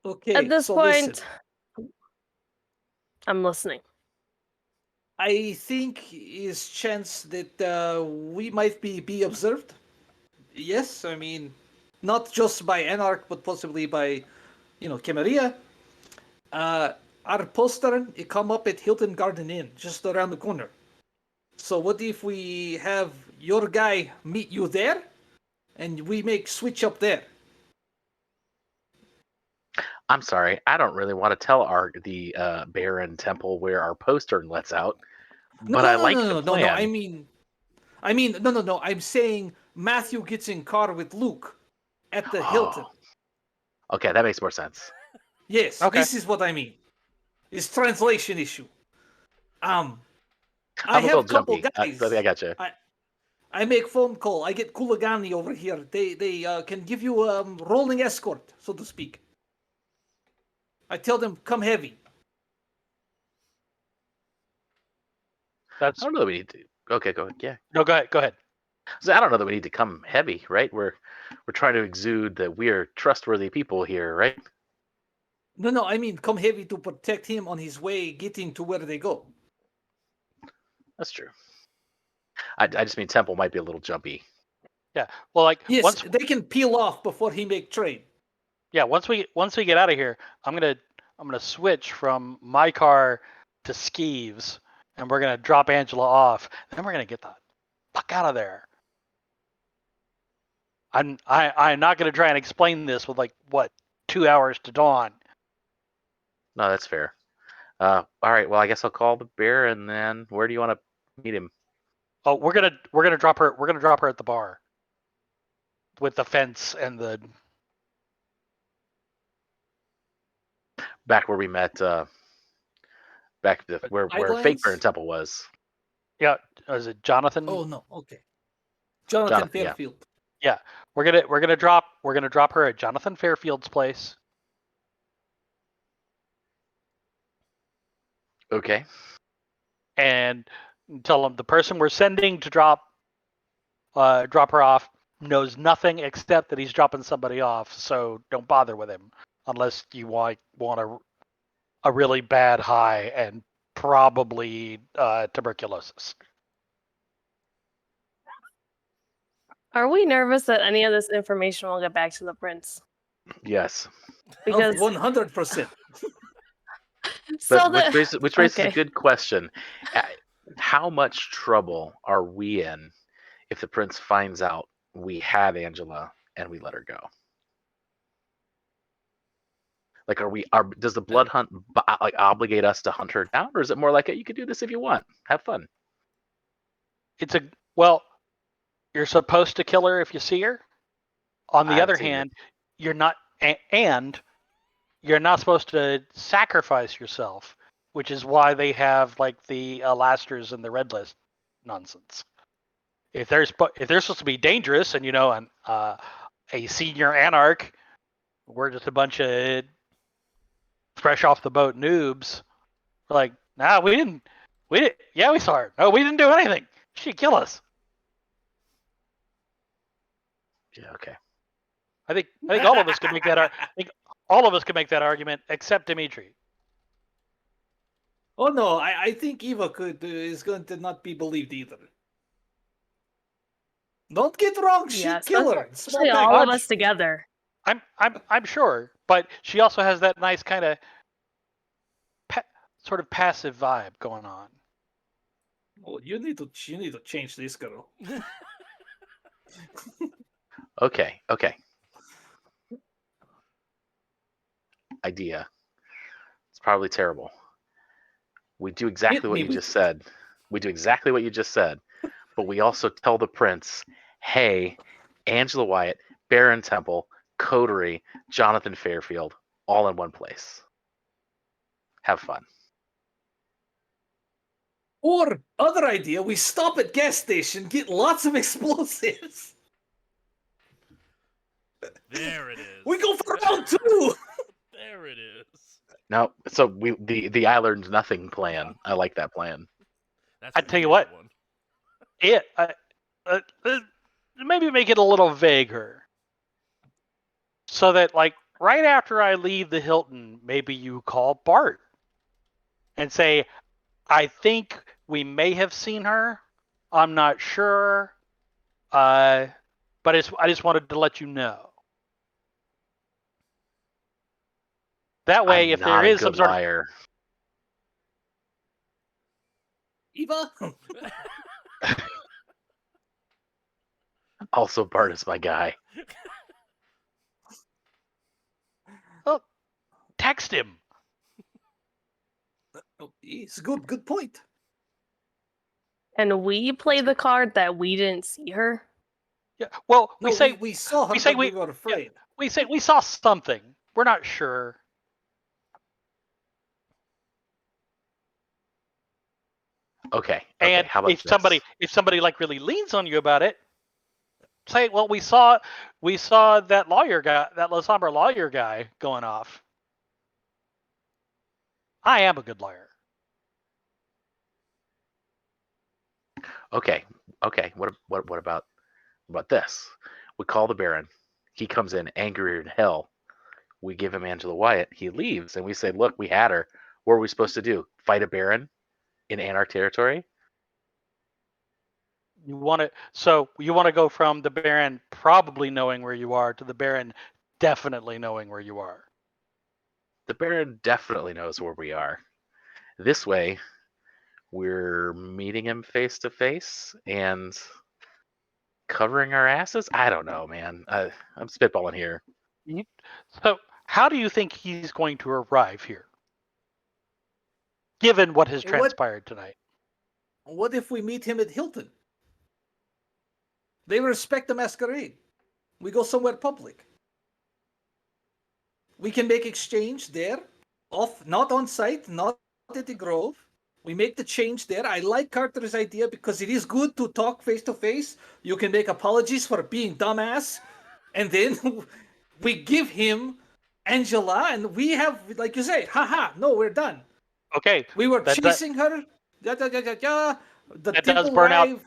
S3: Okay,
S2: at this
S3: so
S2: point,
S3: listen.
S2: I'm listening.
S3: I think is chance that we might be observed. Yes, I mean, not just by Anarch, but possibly by, Camarilla. Our poster, it come up at Hilton Garden Inn, just around the corner. So what if we have your guy meet you there, and we make switch up there?
S4: I'm sorry. I don't really want to tell the Baron Temple where our postern lets out,
S3: No,
S4: but
S3: no,
S4: I
S3: no,
S4: like
S3: no,
S4: the
S3: no, no, no.
S4: plan.
S3: No. I'm saying Matthew gets in car with Luke at the Hilton.
S4: Okay, that makes more sense.
S3: Yes,
S5: Okay.
S3: this is what I mean. It's translation issue. I
S4: I'm a
S3: have
S4: little
S3: couple
S4: jumpy, but
S3: guys.
S4: I got you.
S3: I make phone call. I get Kulagani over here. They can give you rolling escort, so to speak. I tell them come heavy.
S4: I don't know that we need to. Okay, go ahead. Yeah.
S5: No, go ahead.
S4: So I don't know that we need to come heavy, right? We're trying to exude that we're trustworthy people here, right?
S3: No. I mean come heavy to protect him on his way getting to where they go.
S4: That's true. I just mean Temple might be a little jumpy.
S5: Yeah. Well, like
S3: Yes,
S5: once
S3: they can peel off before he make trade.
S5: once we get out of here, I'm gonna switch from my car to Skeeves, and we're gonna drop Angela off. Then we're gonna get the fuck out of there. I'm not gonna try and explain this with 2 hours to dawn.
S4: No, that's fair. All right. Well, I guess I'll call the bear, and then where do you want to meet him?
S5: Oh, we're gonna drop her. We're gonna drop her at the bar with the fence and the.
S4: Back where we met. Back where fake
S3: Guidelines?
S4: Baron Temple was.
S5: Yeah, is it Jonathan?
S3: Oh no, okay. Jonathan
S4: Jonathan, yeah.
S3: Fairfield.
S5: Yeah, we're gonna drop her at Jonathan Fairfield's place.
S4: Okay.
S5: And tell him the person we're sending to drop her off knows nothing except that he's dropping somebody off. So don't bother with him unless you want a really bad high and probably tuberculosis.
S2: Are we nervous that any of this information will get back to the prince?
S4: Yes.
S2: Because
S3: 100%.
S2: so
S4: Which raises a
S2: okay.
S4: good question. How much trouble are we in if the prince finds out we have Angela and we let her go? Like, does the blood hunt obligate us to hunt her down, or is it more like you can do this if you want, have fun?
S5: well, you're supposed to kill her if you see her. On
S4: I
S5: the
S4: haven't
S5: other
S4: seen it.
S5: hand, you're not, and you're not supposed to sacrifice yourself, which is why they have like the lasters and the red list nonsense. If they're supposed to be dangerous, and a senior anarch, we're just a bunch of fresh off the boat noobs. We're like, nah, we didn't. Yeah, we saw her. No, we didn't do anything. She'd kill us.
S4: Yeah, okay.
S5: I think all of us can make that. I think all of us can make that argument, except Dimitri.
S3: Oh no, I think Eva is going to not be believed either. Don't get wrong, she'd
S2: Yes,
S3: kill her. Small
S2: especially all of
S3: package.
S2: us together.
S5: I'm sure, but she also has that nice kind of sort of passive vibe going on.
S3: Oh, you need to change this girl.
S4: Okay. Idea. It's probably terrible. We do exactly what you just said. We do exactly what you just said. But we also tell the prince, hey, Angela Wyatt, Baron Temple, Coterie, Jonathan Fairfield, all in one place. Have fun.
S3: Or other idea, we stop at gas station, get lots of explosives.
S1: There it is.
S3: We go for round 2.
S1: There it is.
S4: No, so the I learned nothing plan. I like that plan.
S1: That's
S5: I
S1: a
S5: tell you
S1: really
S5: what.
S1: good one.
S5: Maybe make it a little vaguer, so that like right after I leave the Hilton, maybe you call Bart and say, I think we may have seen her. I'm not sure. But I just wanted to let you know. That way,
S4: I'm
S5: if there
S4: not a
S5: is some
S4: good
S5: sort of
S4: liar.
S3: Eva?
S4: Also, Bart is my guy.
S5: text him.
S3: Oh, it's good point.
S2: And we play the card that we didn't see her.
S5: Yeah. Well,
S3: No, we saw her, but we were afraid.
S5: we say we saw something. We're not sure.
S4: Okay.
S5: And
S4: How about
S5: if somebody like really leans on you about it, say, well, we saw that lawyer guy, that La Sombra lawyer guy going off. I am a good lawyer.
S4: Okay. What about this? We call the Baron. He comes in angrier than hell. We give him Angela Wyatt. He leaves, and we say, "Look, we had her. What are we supposed to do? Fight a Baron in Anarch territory?"
S5: You want to go from the Baron probably knowing where you are to the Baron definitely knowing where you are.
S4: The Baron definitely knows where we are. This way, we're meeting him face to face and covering our asses. I don't know, man. I'm spitballing here.
S5: So, how do you think he's going to arrive here, given what has transpired tonight?
S3: What if we meet him at Hilton? They respect the Masquerade. We go somewhere public. We can make exchange there, not on site, not at the Grove. We make the change there. I like Carter's idea because it is good to talk face to face. You can make apologies for being dumbass, and then we give him Angela, and we have, like you say, haha, no, we're done.
S5: Okay,
S3: We were chasing her. The
S5: that
S3: temple
S5: does burn out.
S3: wife.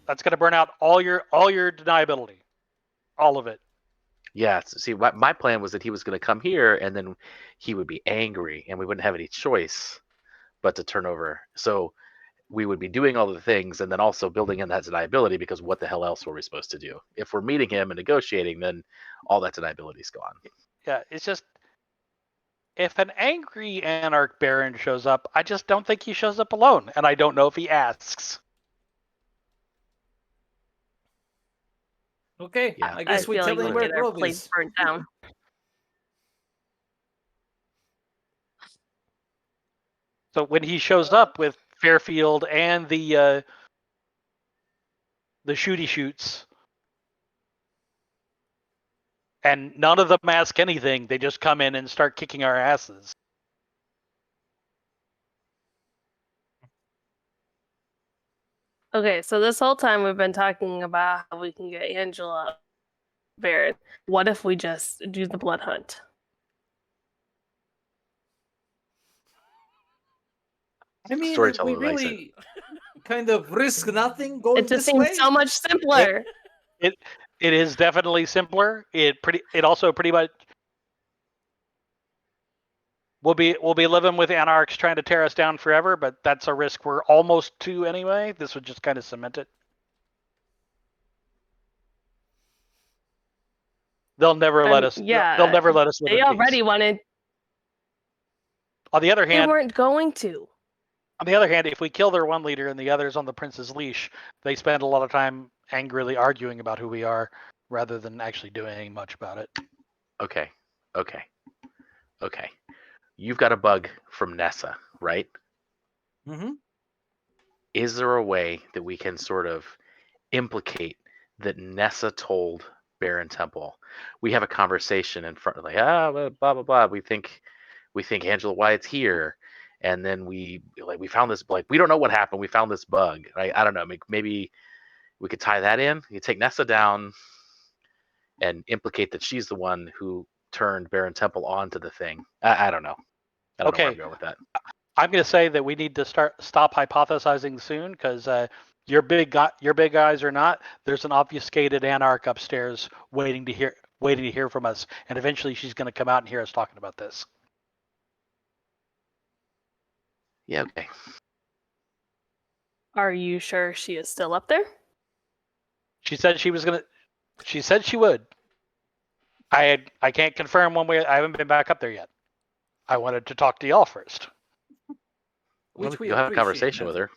S5: That's going to burn out all your deniability, all of it.
S4: Yeah. See, my plan was that he was going to come here, and then he would be angry, and we wouldn't have any choice but to turn over. So we would be doing all the things, and then also building in that deniability, because what the hell else were we supposed to do? If we're meeting him and negotiating, then all that deniability is gone.
S5: Yeah, it's just if an angry Anarch Baron shows up, I just don't think he shows up alone, and I don't know if he asks.
S3: Okay,
S4: Yeah.
S3: I guess we
S2: feel
S3: tell
S2: like
S3: him
S2: we
S3: where
S2: get our
S3: Grove
S2: place
S3: is.
S2: burnt down.
S5: So when he shows up with Fairfield and the the shooty shoots, and none of them ask anything. They just come in and start kicking our asses.
S2: Okay, so this whole time we've been talking about how we can get Angela Baron. What if we just do the blood hunt?
S3: I mean, we
S4: Storyteller likes it.
S3: really kind of risk nothing going
S2: It just
S3: this
S2: seems
S3: way.
S2: so much simpler.
S5: It is definitely simpler. It also pretty much we'll be living with anarchs trying to tear us down forever, but that's a risk we're almost to anyway. This would just kind of cement it. They'll never let us.
S2: Yeah,
S5: They'll never let us live
S2: they
S5: in
S2: already
S5: peace.
S2: wanted.
S5: On the other
S2: They
S5: hand,
S2: weren't going to.
S5: if we kill their one leader and the others on the prince's leash, they spend a lot of time angrily arguing about who we are rather than actually doing much about it.
S4: Okay. You've got a bug from Nessa, right?
S3: Mm-hmm.
S4: Is there a way that we can sort of implicate that Nessa told Baron Temple? We have a conversation in front, like blah blah blah. We think Angela Wyatt's here, and then we found this, like, we don't know what happened. We found this bug. I don't know. Maybe we could tie that in. You take Nessa down and implicate that she's the one who turned Baron Temple onto the thing. I don't know. I don't know where I'm
S5: Okay,
S4: going with that.
S5: I'm going to say that we need to stop hypothesizing soon because your big guys or not, there's an obfuscated anarch upstairs waiting to hear from us, and eventually she's going to come out and hear us talking about this.
S4: Yeah, okay.
S2: Are you sure she is still up there?
S5: She said she was gonna. She said she would. I can't confirm one way. I haven't been back up there yet. I wanted to talk to y'all first.
S3: Which we
S4: You'll have a
S3: appreciate,
S4: conversation with her.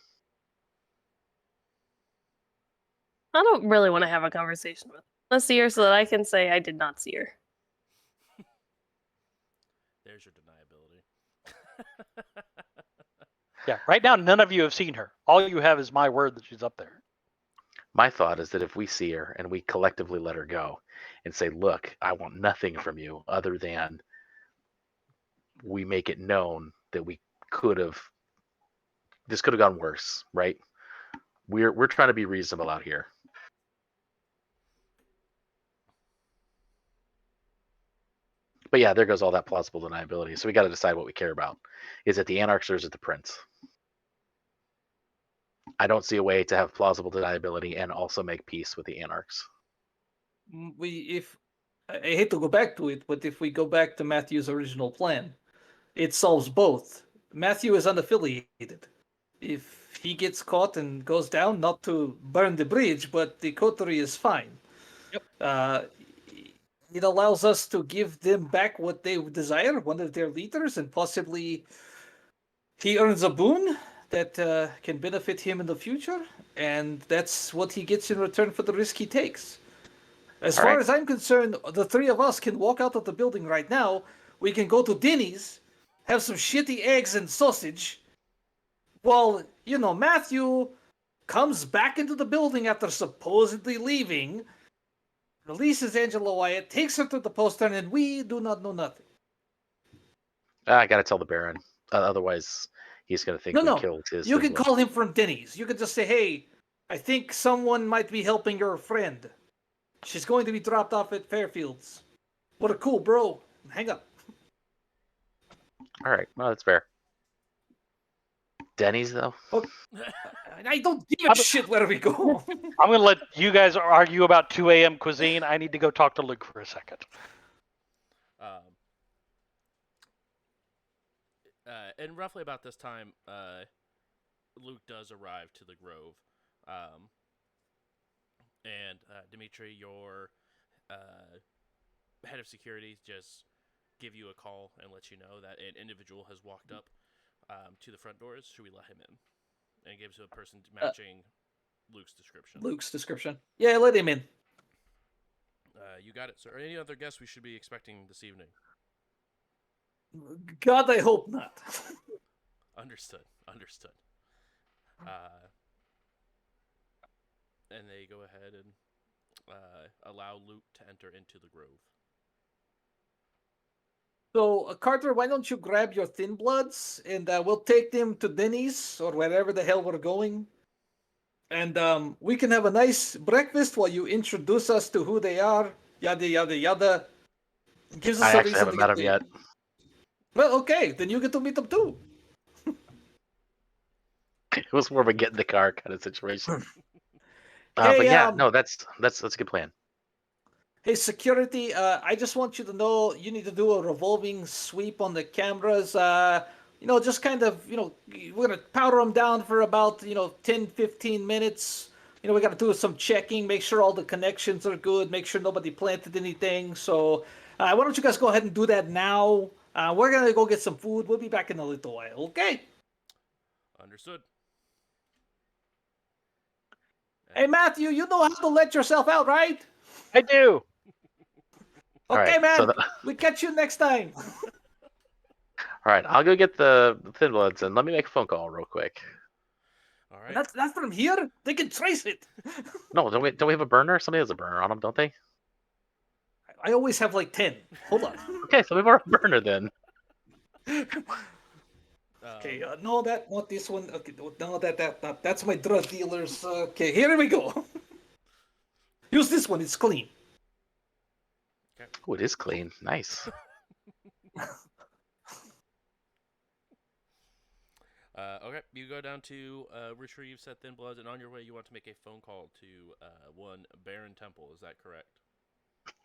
S2: I don't really want to have a conversation with her. Let's see her so that I can say I did not see her.
S1: There's your deniability.
S5: Yeah, right now none of you have seen her. All you have is my word that she's up there.
S4: My thought is that if we see her and we collectively let her go and say, look, I want nothing from you other than we make it known that this could have gone worse, right? We're trying to be reasonable out here. But yeah, there goes all that plausible deniability. So we got to decide what we care about. Is it the anarchs or is it the prince? I don't see a way to have plausible deniability and also make peace with the anarchs.
S3: If I hate to go back to it, but if we go back to Matthew's original plan, it solves both. Matthew is unaffiliated. If he gets caught and goes down, not to burn the bridge, but the coterie is fine.
S5: Yep.
S3: It allows us to give them back what they desire, one of their leaders, and possibly he earns a boon that can benefit him in the future, and that's what he gets in return for the risk he takes. As
S4: All
S3: far
S4: right.
S3: as I'm concerned, the three of us can walk out of the building right now. We can go to Denny's, have some shitty eggs and sausage, while, Matthew comes back into the building after supposedly leaving, releases Angela Wyatt, takes her to the postern, and we do not know nothing.
S4: I got to tell the Baron. Otherwise, he's going to think we
S3: No.
S4: killed his
S3: You can
S4: sibling.
S3: call him from Denny's. You can just say, hey, I think someone might be helping your friend. She's going to be dropped off at Fairfields. What a cool bro. Hang up.
S4: All right. Well, that's fair. Denny's, though?
S3: I don't give a shit where we go.
S5: I'm going to let you guys argue about 2 a.m. cuisine. I need to go talk to Luke for a second.
S1: And roughly about this time, Luke does arrive to the Grove. And Dimitri, your head of security, just give you a call and let you know that an individual has walked up to the front doors. Should we let him in? And it gives you a person matching Luke's description.
S3: Luke's description. Yeah, let him in.
S1: You got it, sir. Any other guests we should be expecting this evening?
S3: God, I hope not.
S1: Understood. and they go ahead and allow Luke to enter into the grove.
S3: So, Carter, why don't you grab your Thin Bloods and we'll take them to Denny's or wherever the hell we're going. And we can have a nice breakfast while you introduce us to who they are. Yada, yada, yada. Gives us
S4: I
S3: a
S4: actually
S3: reason
S4: haven't
S3: to
S4: met
S3: get
S4: him
S3: paid.
S4: yet.
S3: Well, okay. Then you get to meet them too.
S4: It was more of a get in the car kind of situation.
S3: Hey,
S4: But yeah, no, that's a good plan.
S3: Hey, security, I just want you to know you need to do a revolving sweep on the cameras. Just kind of, we're going to powder them down for about, 10, 15 minutes. We got to do some checking, make sure all the connections are good, make sure nobody planted anything. So, why don't you guys go ahead and do that now? We're going to go get some food. We'll be back in a little while, okay?
S1: Understood.
S3: Hey, Matthew, you know how to let yourself out, right?
S5: I do.
S4: All
S3: Okay,
S4: right,
S3: man. We catch you next time.
S4: all right, I'll go get the Thin Bloods and let me make a phone call real quick.
S1: All right.
S3: That's from here. They can trace it.
S4: No, don't we have a burner? Somebody has a burner on them, don't they?
S3: I always have like 10. Hold on.
S4: Okay, so we have a burner then.
S3: Okay, no, not this one. Okay, no, that's my drug dealers. Okay, here we go. Use this one. It's clean.
S4: Oh, it is clean. Nice.
S1: Okay, you go down to retrieve said Thin Bloods, and on your way, you want to make a phone call to one Baron Temple. Is that correct?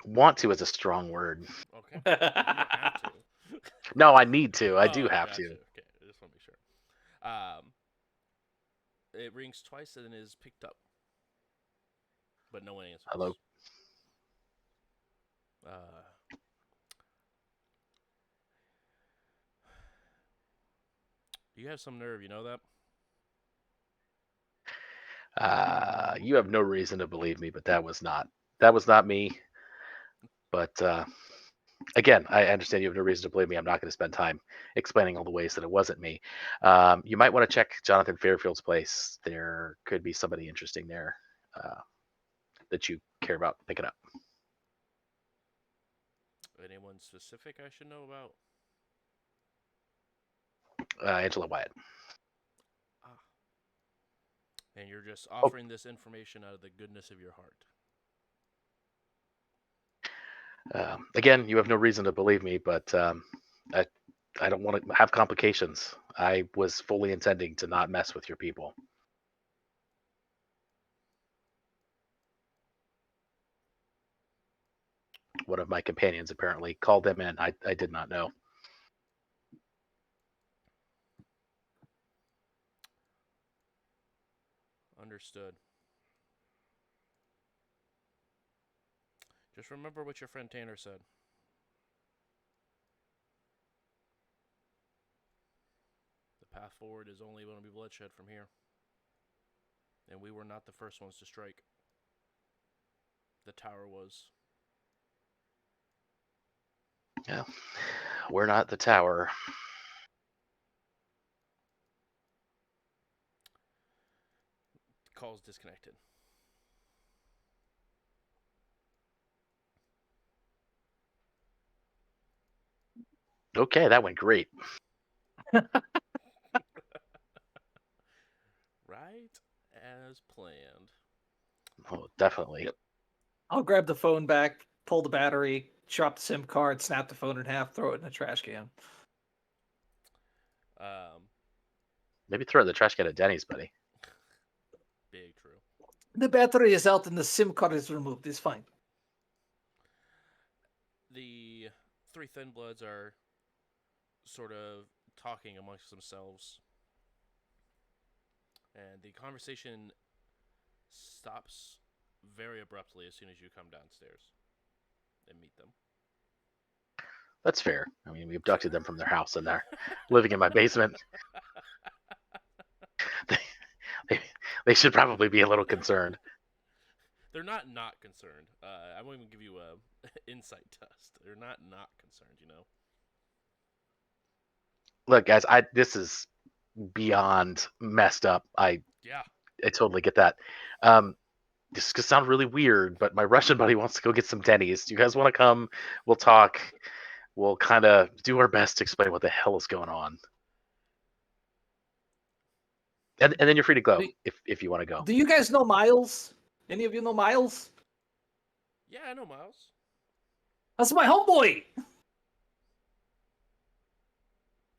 S4: Want to is a strong word.
S1: Okay. You don't have to.
S4: No, I need to. I do
S1: Oh,
S4: have
S1: gotcha.
S4: to.
S1: Okay, I just want to be sure. It rings twice and is picked up, but no one answers.
S4: Hello.
S1: You have some nerve, you know that?
S4: You have no reason to believe me, but that was not me. But again, I understand you have no reason to believe me. I'm not going to spend time explaining all the ways that it wasn't me. You might want to check Jonathan Fairfield's place. There could be somebody interesting there that you care about picking up.
S1: Anyone specific I should know about?
S4: Angela Wyatt.
S1: And you're just offering this information out of the goodness of your heart.
S4: Again, you have no reason to believe me, but I don't want to have complications. I was fully intending to not mess with your people. One of my companions apparently called them in. I did not know.
S1: Understood. Just remember what your friend Tanner said. The path forward is only going to be bloodshed from here. And we were not the first ones to strike. The tower was.
S4: Yeah, we're not the tower.
S1: Call's disconnected.
S4: Okay, that went great.
S1: Right as planned.
S4: Oh, definitely.
S3: I'll grab the phone back, pull the battery, drop the SIM card, snap the phone in half, throw it in a trash can.
S4: Maybe throw it in the trash can at Denny's, buddy.
S1: Big true.
S3: The battery is out and the SIM card is removed. It's fine.
S1: The three Thin Bloods are sort of talking amongst themselves. And the conversation stops very abruptly as soon as you come downstairs and meet them.
S4: That's fair. I mean, we abducted them from their house and they're living in my basement. They should probably be a little concerned.
S1: They're not concerned. I won't even give you a insight test. They're not concerned, you know?
S4: Look, guys, this is beyond messed up. I totally get that. this is gonna sound really weird, but my Russian buddy wants to go get some Denny's. Do you guys want to come? We'll talk. We'll kind of do our best to explain what the hell is going on. And then you're free to go if you want to go.
S3: Do you guys know Miles? Any of you know Miles?
S1: Yeah, I know Miles.
S3: That's my homeboy.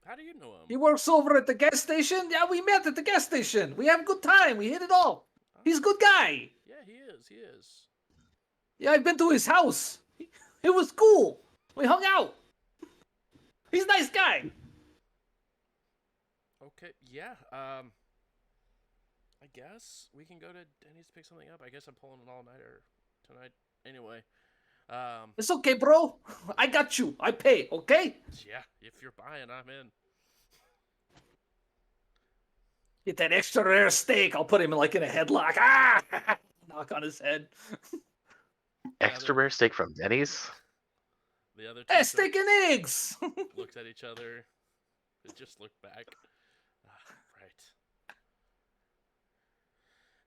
S1: How do you know him?
S3: He works over at the gas station. Yeah, we met at the gas station. We have a good time. We hit it off. He's a good guy.
S1: Yeah, he is. He is.
S3: Yeah, I've been to his house. It was cool. We hung out. He's a nice guy.
S1: Okay. Yeah. I guess we can go to Denny's to pick something up. I guess I'm pulling an all-nighter tonight. Anyway.
S3: It's okay, bro. I got you. I pay, okay?
S1: Yeah, if you're buying, I'm in.
S3: Get that extra rare steak. I'll put him like in a headlock. Ah! Knock on his head.
S4: Extra rare steak from Denny's.
S1: The other two
S3: Hey, steak and eggs.
S1: looked at each other. They just looked back.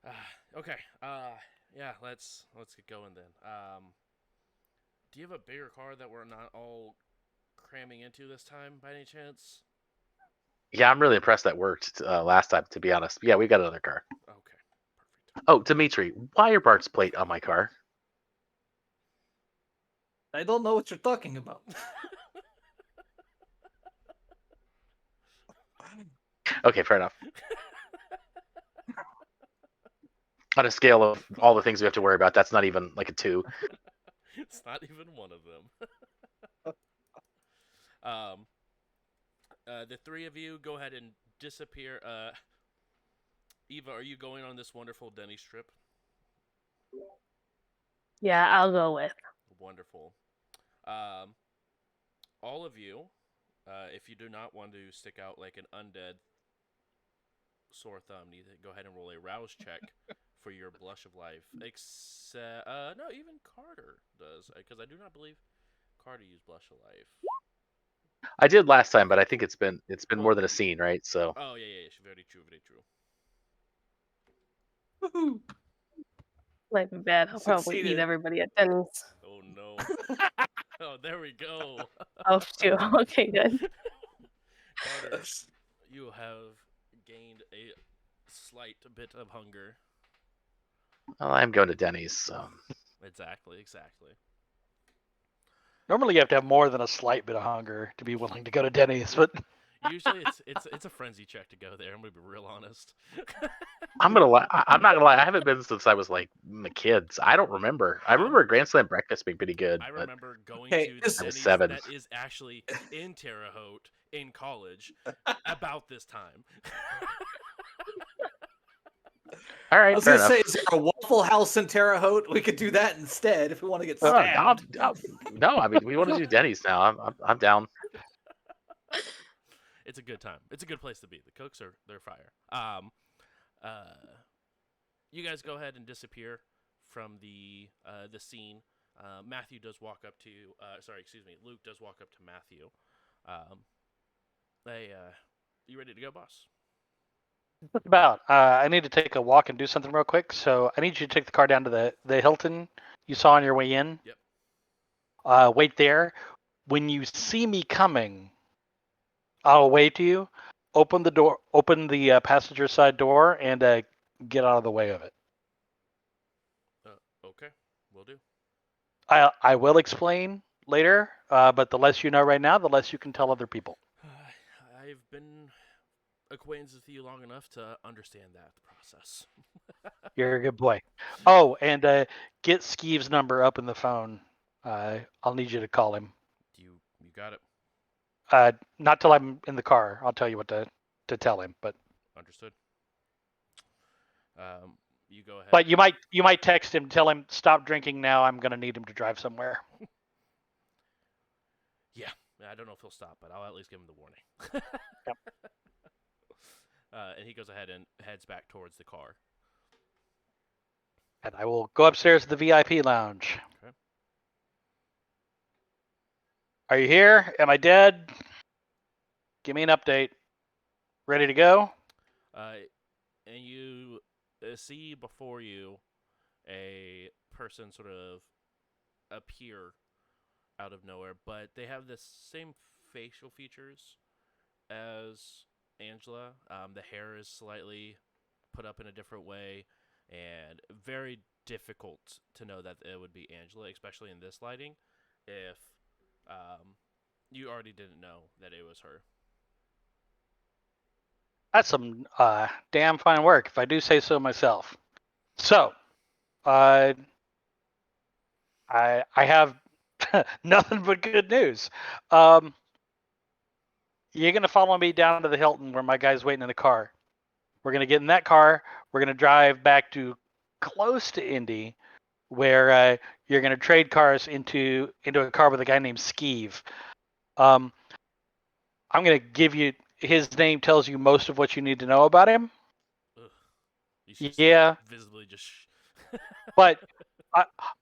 S1: Right. Okay. Yeah. Let's get going then. Do you have a bigger car that we're not all cramming into this time, by any chance?
S4: Yeah, I'm really impressed that worked last time. To be honest, yeah, we got another car.
S1: Okay. Perfect.
S4: Oh, Dimitri, why are Bart's plate on my car?
S3: I don't know what you're talking about.
S4: Okay, fair enough. On a scale of all the things we have to worry about, that's not even like a 2.
S1: It's not even one of them. The three of you go ahead and disappear. Eva, are you going on this wonderful Denny's trip?
S2: Yeah, I'll go with.
S1: Wonderful. All of you, if you do not want to stick out like an undead sore thumb, need to go ahead and roll a rouse check for your blush of life. Except, no, even Carter does, because I do not believe Carter used blush of life.
S4: I did last time, but I think it's been more than a scene, right? So.
S1: Oh yeah. Very true, very true.
S3: Woohoo.
S2: Might be bad. I'll probably eat
S3: Succeeded.
S2: everybody at Denny's.
S1: Oh no. Oh, there we go.
S2: Oh, shoot. Okay, good.
S1: Carter, you have gained a slight bit of hunger.
S4: Well, I'm going to Denny's. So.
S1: Exactly.
S5: Normally, you have to have more than a slight bit of hunger to be willing to go to Denny's, but
S1: Usually, it's a frenzy check to go there. I'm gonna be real honest.
S4: I'm gonna lie. I'm not gonna lie. I haven't been since I was like the kids. I don't remember. I remember Grand Slam breakfast being pretty good.
S1: I
S4: but
S1: remember going
S3: Hey,
S1: to the
S3: this-
S4: I was
S1: Denny's
S4: 7.
S1: that is actually in Terre Haute in college about this time.
S4: All right,
S3: I was
S4: fair
S3: going to
S4: enough.
S3: say, is there a Waffle House in Terre Haute? We could do that instead if we want to get
S4: Oh,
S3: stabbed.
S4: no, I mean we want to do Denny's now. I'm down.
S1: It's a good time. It's a good place to be. The cooks they're fire. You guys go ahead and disappear from the scene. Matthew does walk up to Luke does walk up to Matthew. Hey, you ready to go, boss?
S5: just about. I need to take a walk and do something real quick, so I need you to take the car down to the Hilton you saw on your way in.
S1: Yep.
S5: Wait there. When you see me coming, I'll wait to you. Open the door. Open the passenger side door and get out of the way of it.
S1: Okay, will do.
S5: I will explain later, but the less you know right now, the less you can tell other people.
S1: I've been acquainted with you long enough to understand that process.
S5: You're a good boy. Oh, and get Skeeve's number up in the phone. I'll need you to call him.
S1: You got it.
S5: Not till I'm in the car. I'll tell you what to tell him. But
S1: Understood. You go ahead.
S5: but you might text him, tell him stop drinking now. I'm gonna need him to drive somewhere.
S1: Yeah, I don't know if he'll stop, but I'll at least give him the warning.
S5: Yep.
S1: And he goes ahead and heads back towards the car.
S5: And I will go upstairs to the VIP lounge.
S1: Okay.
S5: Are you here? Am I dead? Give me an update. Ready to go?
S1: And you see before you a person sort of appear out of nowhere, but they have the same facial features as Angela. The hair is slightly put up in a different way, and very difficult to know that it would be Angela, especially in this lighting, if you already didn't know that it was her.
S5: That's some damn fine work, if I do say so myself. So, I have nothing but good news. You're gonna follow me down to the Hilton where my guy's waiting in the car. We're gonna get in that car. We're gonna drive back to close to Indy, where you're gonna trade cars into a car with a guy named Skeeve. I'm gonna give you his name. Tells you most of what you need to know about him.
S1: Ugh. You should
S5: Yeah,
S1: visibly just.
S5: but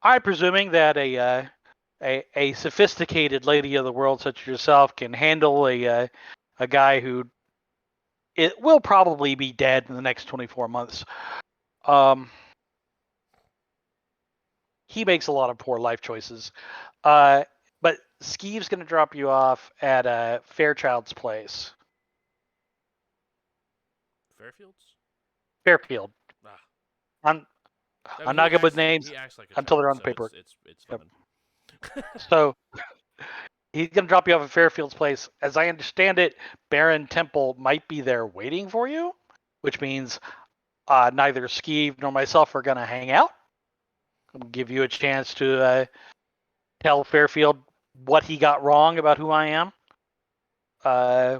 S5: I'm presuming that a sophisticated lady of the world such as yourself can handle a guy who it will probably be dead in the next 24 months. He makes a lot of poor life choices. But Skeeve's going to drop you off at Fairchild's place.
S1: Fairfields?
S5: Fairfield.
S1: Ah.
S5: I'm
S1: I
S5: I'm
S1: mean,
S5: not good with names
S1: he acts like a
S5: until
S1: child,
S5: they're on the
S1: so
S5: paperwork.
S1: it's
S5: Yep.
S1: fun.
S5: So he's going to drop you off at Fairfield's place. As I understand it, Baron Temple might be there waiting for you, which means neither Skeeve nor myself are going to hang out. I'm going to give you a chance to tell Fairfield what he got wrong about who I am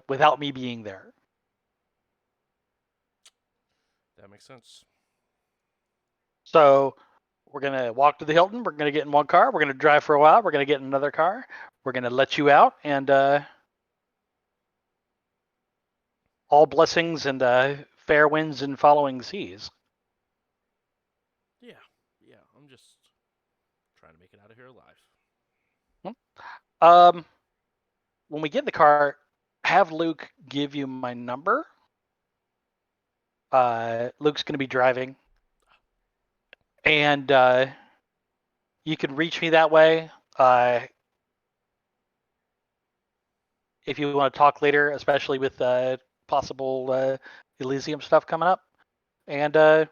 S5: without me being there.
S1: That makes sense.
S5: So we're going to walk to the Hilton. We're going to get in one car. We're going to drive for a while. We're going to get in another car. We're going to let you out. And all blessings and fair winds and following seas.
S1: Yeah. I'm just trying to make it out of here alive.
S5: When we get in the car, have Luke give you my number. Luke's going to be driving. And you can reach me that way. If you want to talk later, especially with possible Elysium stuff coming up. And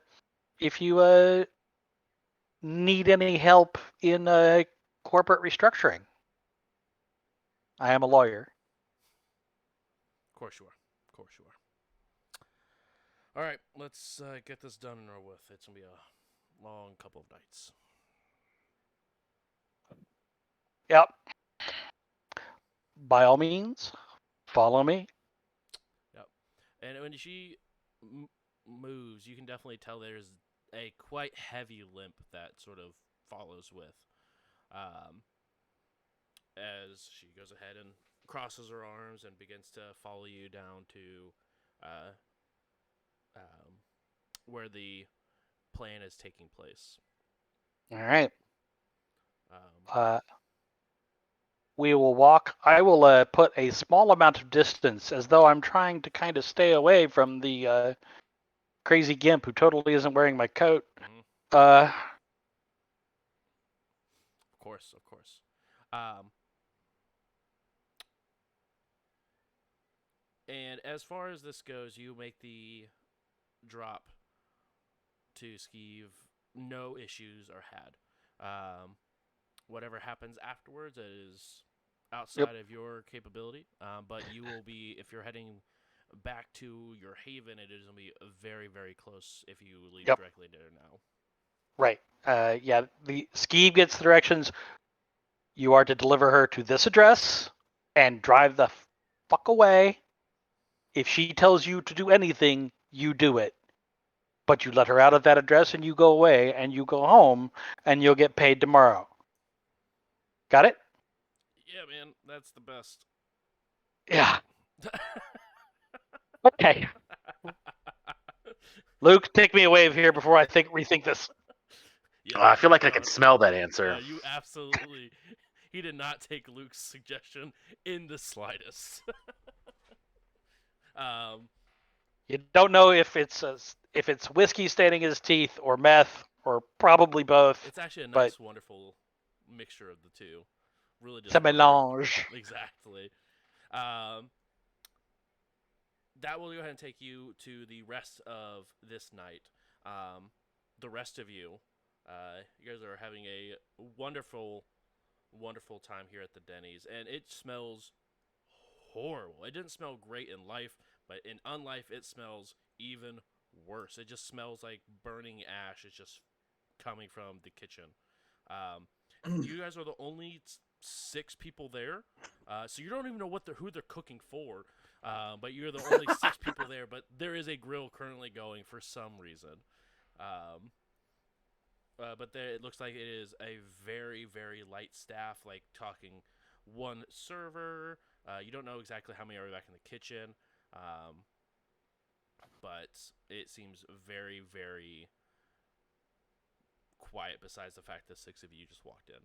S5: if you need any help in corporate restructuring, I am a lawyer.
S1: Of course you are. All right, let's get this done and over with. It's gonna be a long couple of nights.
S5: Yep. By all means, follow me.
S1: Yep. And when she moves, you can definitely tell there's a quite heavy limp that sort of follows with. As she goes ahead and crosses her arms and begins to follow you down to where the plan is taking place.
S5: All right.
S1: Um,
S5: We will walk. I will put a small amount of distance as though I'm trying to kind of stay away from the crazy gimp who totally isn't wearing my coat.
S1: Of course. And as far as this goes, you make the drop to Skeeve. No issues are had. Whatever happens afterwards is outside of your capability. But you will be, if you're heading back to your haven, it is going to be very, very close if you leave directly there now.
S5: Right. Yeah, the Skeeve gets the directions. You are to deliver her to this address and drive the fuck away. If she tells you to do anything, you do it. But you let her out of that address and you go away and you go home and you'll get paid tomorrow. Got it?
S1: Yeah, man, that's the best.
S5: Yeah. Okay. Luke, take me away here before I rethink this.
S1: Yeah,
S4: I feel like I could smell that answer.
S1: You absolutely. He did not take Luke's suggestion in the slightest.
S5: You don't know if it's whiskey staining his teeth or meth or probably both.
S1: It's actually a
S5: but
S1: nice, wonderful mixture of the two. Really
S5: it's a
S1: does work.
S5: melange.
S1: Exactly. Um, that will go ahead and take you to the rest of this night. The rest of you, you guys are having a wonderful, wonderful time here at the Denny's, and it smells horrible. It didn't smell great in life, but in unlife, it smells even worse. It just smells like burning ash. It's just coming from the kitchen. Um, you guys are the only 6 people there, so you don't even know who they're cooking for. But you're the only 6 people there. But there is a grill currently going for some reason. Um, but it looks like it is a very, very light staff, like talking one server. You don't know exactly how many are back in the kitchen, but it seems very, very quiet besides the fact that 6 of you just walked in.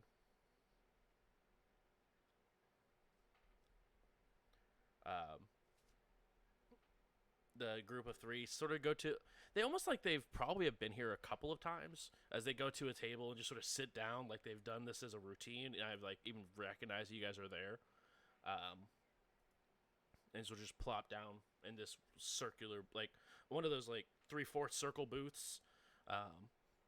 S1: The group of 3 sort of go to, they almost like they've probably have been here a couple of times, as they go to a table and just sort of sit down, like they've done this as a routine, and I've like even recognized you guys are there, and so just plop down in this circular, like one of those like 3/4 circle booths,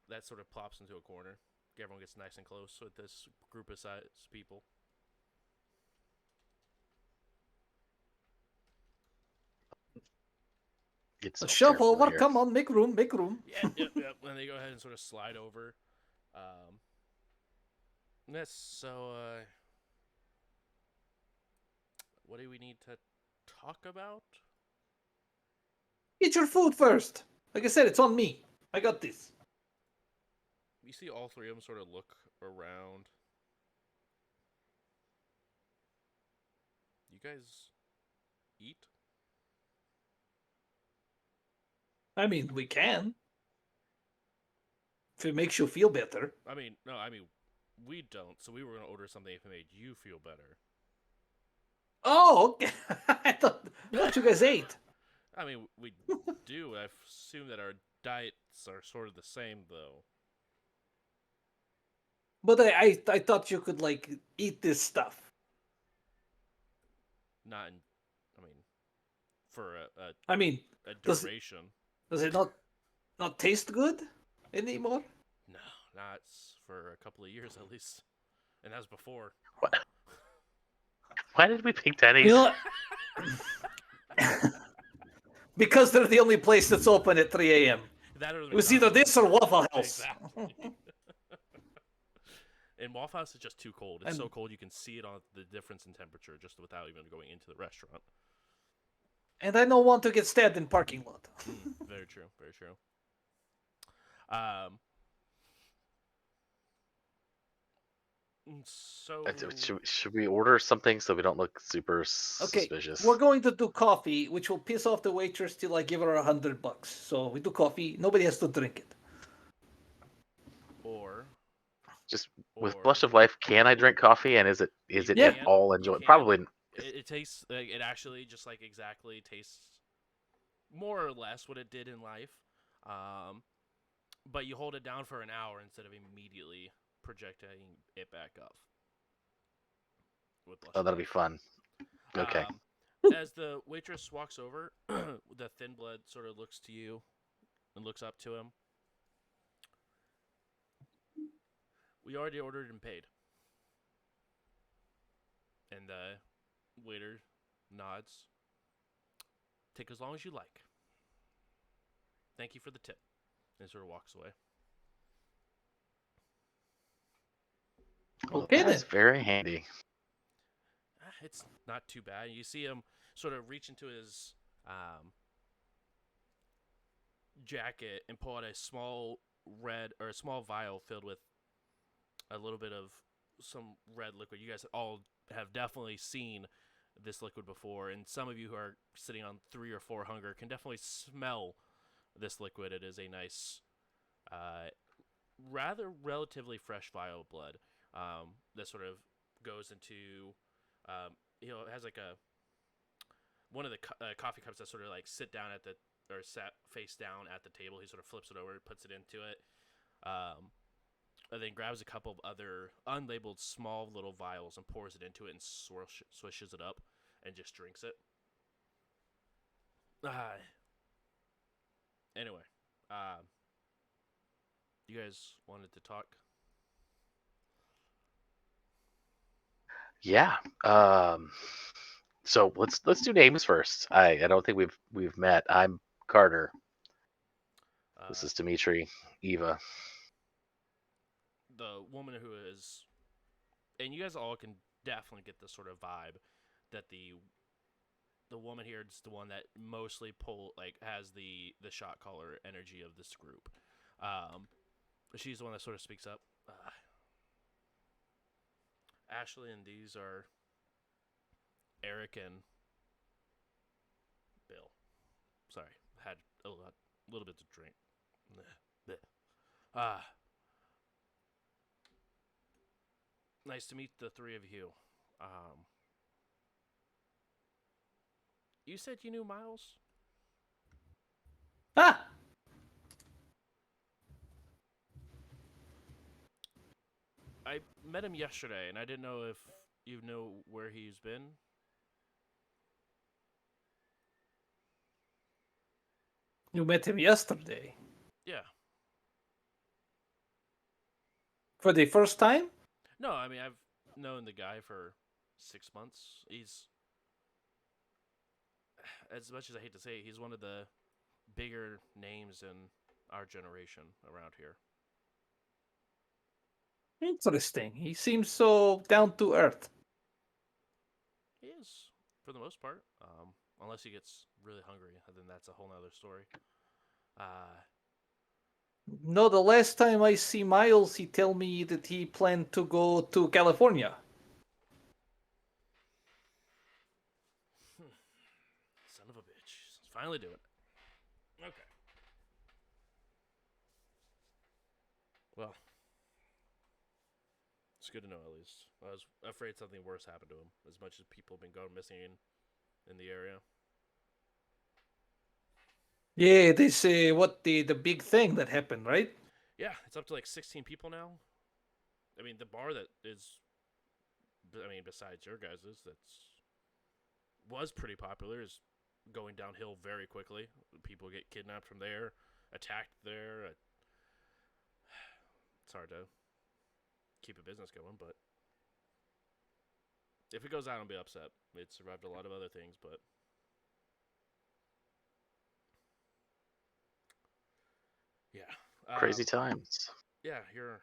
S1: that sort of plops into a corner. Everyone gets nice and close with this group of size people.
S4: It's
S3: A
S4: so
S3: shove
S4: terrible
S3: over.
S4: here.
S3: Come on, make room, make room.
S1: Yep. And they go ahead and sort of slide over. Yes. So, what do we need to talk about?
S3: Eat your food first. Like I said, it's on me. I got this.
S1: You see all 3 of them sort of look around. You guys eat?
S3: I mean, we can. If it makes you feel better.
S1: No, we don't. So we were going to order something if it made you feel better.
S3: Oh, okay. I thought you guys ate.
S1: We do. I assume that our diets are sort of the same, though.
S3: But I thought you could like eat this stuff.
S1: Not in, for
S3: I mean,
S1: a
S3: does
S1: duration.
S3: does it not taste good anymore?
S1: No, not for a couple of years at least. And that was before.
S4: What? Why did we pick Denny's?
S3: You know, because they're the only place that's open at 3 a.m.
S1: That or
S3: It was either this or Waffle House.
S1: Exactly. And Waffle House is just too cold. It's so cold you can see it on the difference in temperature just without even going into the restaurant.
S3: And I don't want to get stabbed in parking lot.
S1: Very true. Very true. So
S4: Should we order something so we don't look super
S3: Okay,
S4: suspicious?
S3: we're going to do coffee, which will piss off the waitress till I give her $100. So we do coffee. Nobody has to drink it.
S1: or
S4: Just with Blush of Life, can I drink coffee? And is it at all enjoyable? Probably.
S1: It tastes like it actually just like exactly tastes more or less what it did in life. But you hold it down for an hour instead of immediately projecting it back up. With
S4: Oh, that'll be fun. Okay.
S1: As the waitress walks over, the thin blood sort of looks to you and looks up to him. We already ordered and paid. And the waiter nods. Take as long as you like. Thank you for the tip. And sort of walks away.
S4: Well,
S3: Okay,
S4: that's
S3: then.
S4: very handy.
S1: It's not too bad. You see him sort of reach into his jacket and pull out a small vial filled with a little bit of some red liquid. You guys all have definitely seen this liquid before, and some of you who are sitting on 3 or 4 hunger can definitely smell this liquid. It is a nice, relatively fresh vial of blood that sort of goes into, it has like one of the coffee cups that sort of like sit down at the, or sat face down at the table. He sort of flips it over, puts it into it. And then grabs a couple of other unlabeled small little vials and pours it into it and swishes it up and just drinks it. Anyway, you guys wanted to talk?
S4: Yeah. So let's do names first. I don't think we've met. I'm Carter. This is Dimitri, Eva.
S1: The woman who is, and you guys all can definitely get this sort of vibe that the woman here is the one that mostly has the shot caller energy of this group. She's the one that sort of speaks up. Ashley and these are Eric and Bill. Sorry, had a little bit to drink. Nice to meet the three of you. You said you knew Miles?
S3: Ah,
S1: I met him yesterday, and I didn't know if you know where he's been.
S3: you met him yesterday
S1: Yeah.
S3: for the first time?
S1: No, I mean, I've known the guy for 6 months. He's, as much as I hate to say it, he's one of the bigger names in our generation around here.
S3: Interesting. He seems so down to earth.
S1: He is, for the most part. Unless he gets really hungry, then that's a whole nother story.
S3: No, the last time I see Miles, he tell me that he planned to go to California.
S1: Son of a bitch. Finally doing it. Okay. Well, it's good to know at least. I was afraid something worse happened to him, as much as people have been going missing in the area.
S3: Yeah, they say what the big thing that happened, right?
S1: Yeah, it's up to like 16 people now. I mean, the bar that is, I mean, besides your guys's, was pretty popular, is going downhill very quickly. People get kidnapped from there, attacked there. It's hard to keep a business going, but if it goes out, I'll be upset. It survived a lot of other things, but yeah.
S4: Crazy times.
S1: Yeah, you're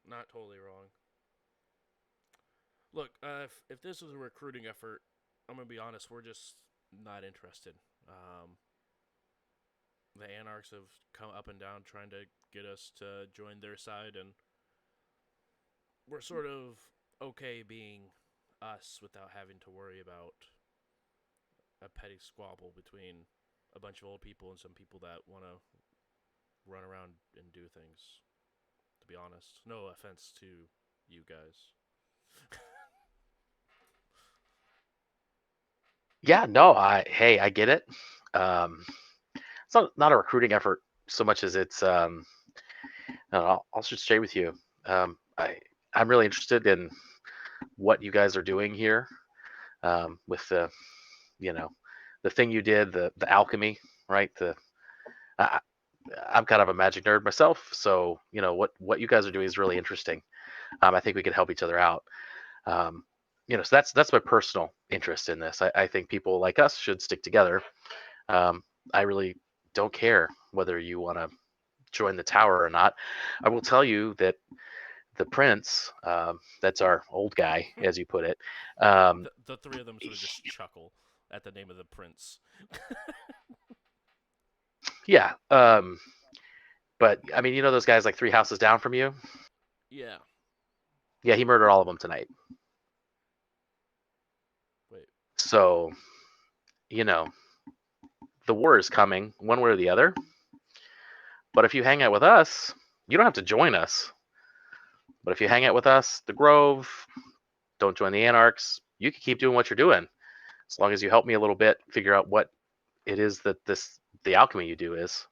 S1: not totally wrong. Look, if this was a recruiting effort, I'm gonna be honest, we're just not interested. The Anarchs have come up and down trying to get us to join their side, and we're sort of okay being us without having to worry about a petty squabble between a bunch of old people and some people that want to run around and do things. To be honest, no offense to you guys.
S4: Yeah, no, I get it. It's not a recruiting effort so much as it's no, I'll shoot straight with you. I'm really interested in what you guys are doing here with the thing you did, the alchemy, right? I, I'm kind of a magic nerd myself, so what you guys are doing is really interesting. I think we can help each other out. Um, so that's my personal interest in this. I think people like us should stick together. I really don't care whether you want to join the tower or not. I will tell you that the prince, that's our old guy, as you put it.
S1: The three of them sort of just chuckle at the name of the prince.
S4: Yeah. But I mean, those guys like 3 houses down from you?
S1: Yeah.
S4: Yeah, he murdered all of them tonight.
S1: Wait.
S4: So, the war is coming one way or the other. But if you hang out with us, you don't have to join us. But if you hang out with us, the Grove, don't join the Anarchs, you can keep doing what you're doing. As long as you help me a little bit figure out what it is that the alchemy you do is.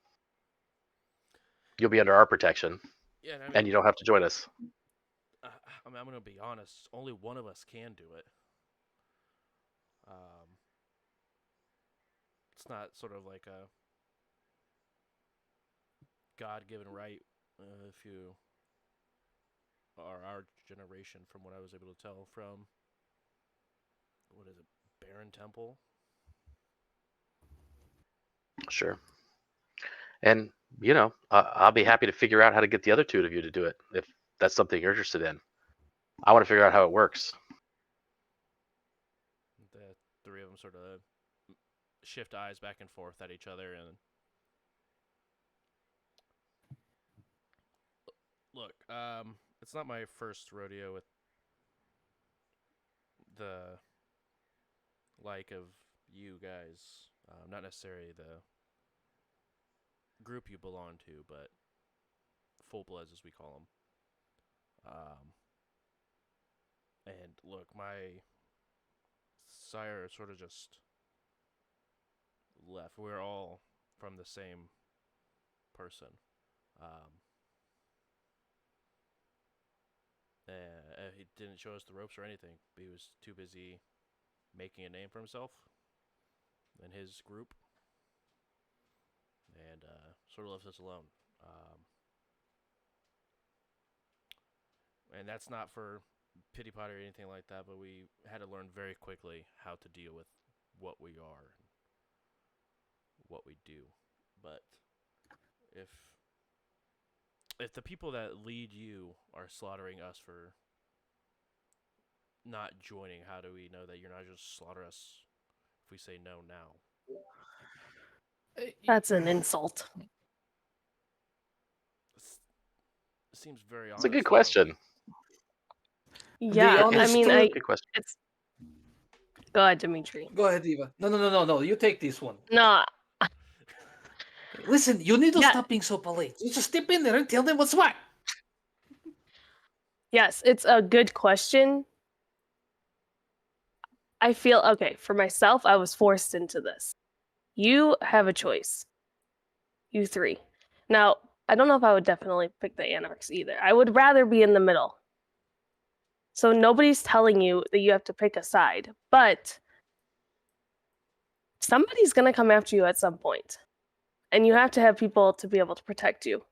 S4: You'll be under our protection.
S1: Yeah, and I
S4: and
S1: mean,
S4: you don't have to join us.
S1: I'm going to be honest. Only one of us can do it. It's not sort of like a God-given right. If you are our generation, from what I was able to tell from what is it, Baron Temple.
S4: Sure. And I'll be happy to figure out how to get the other two of you to do it if that's something you're interested in. I want to figure out how it works.
S1: The three of them sort of shift eyes back and forth at each other, and look, it's not my first rodeo with the like of you guys. Not necessarily the group you belong to, but full bloods as we call them. And look, my sire sort of just left. We're all from the same person. Um, he didn't show us the ropes or anything. He was too busy making a name for himself and his group, and sort of left us alone. And that's not for pity potty or anything like that, but we had to learn very quickly how to deal with what we are and what we do. But if the people that lead you are slaughtering us for not joining, how do we know that you're not just slaughter us if we say no now?
S2: That's an insult.
S1: It seems very
S4: It's a
S1: honest,
S4: good
S1: though.
S4: question.
S2: Yeah, I
S3: honest
S2: mean,
S3: truth-
S4: Good question.
S2: it's. Go ahead, Dimitri.
S3: Go ahead, Eva. No. You take this one.
S2: No,
S3: Listen, you need to
S2: Yeah.
S3: stop being so polite. You just step in there and tell them what's what.
S2: yes, it's a good question. I feel okay for myself. I was forced into this. You have a choice. You three. Now, I don't know if I would definitely pick the Anarchs either. I would rather be in the middle. So nobody's telling you that you have to pick a side, but somebody's going to come after you at some point. And you have to have people to be able to protect you.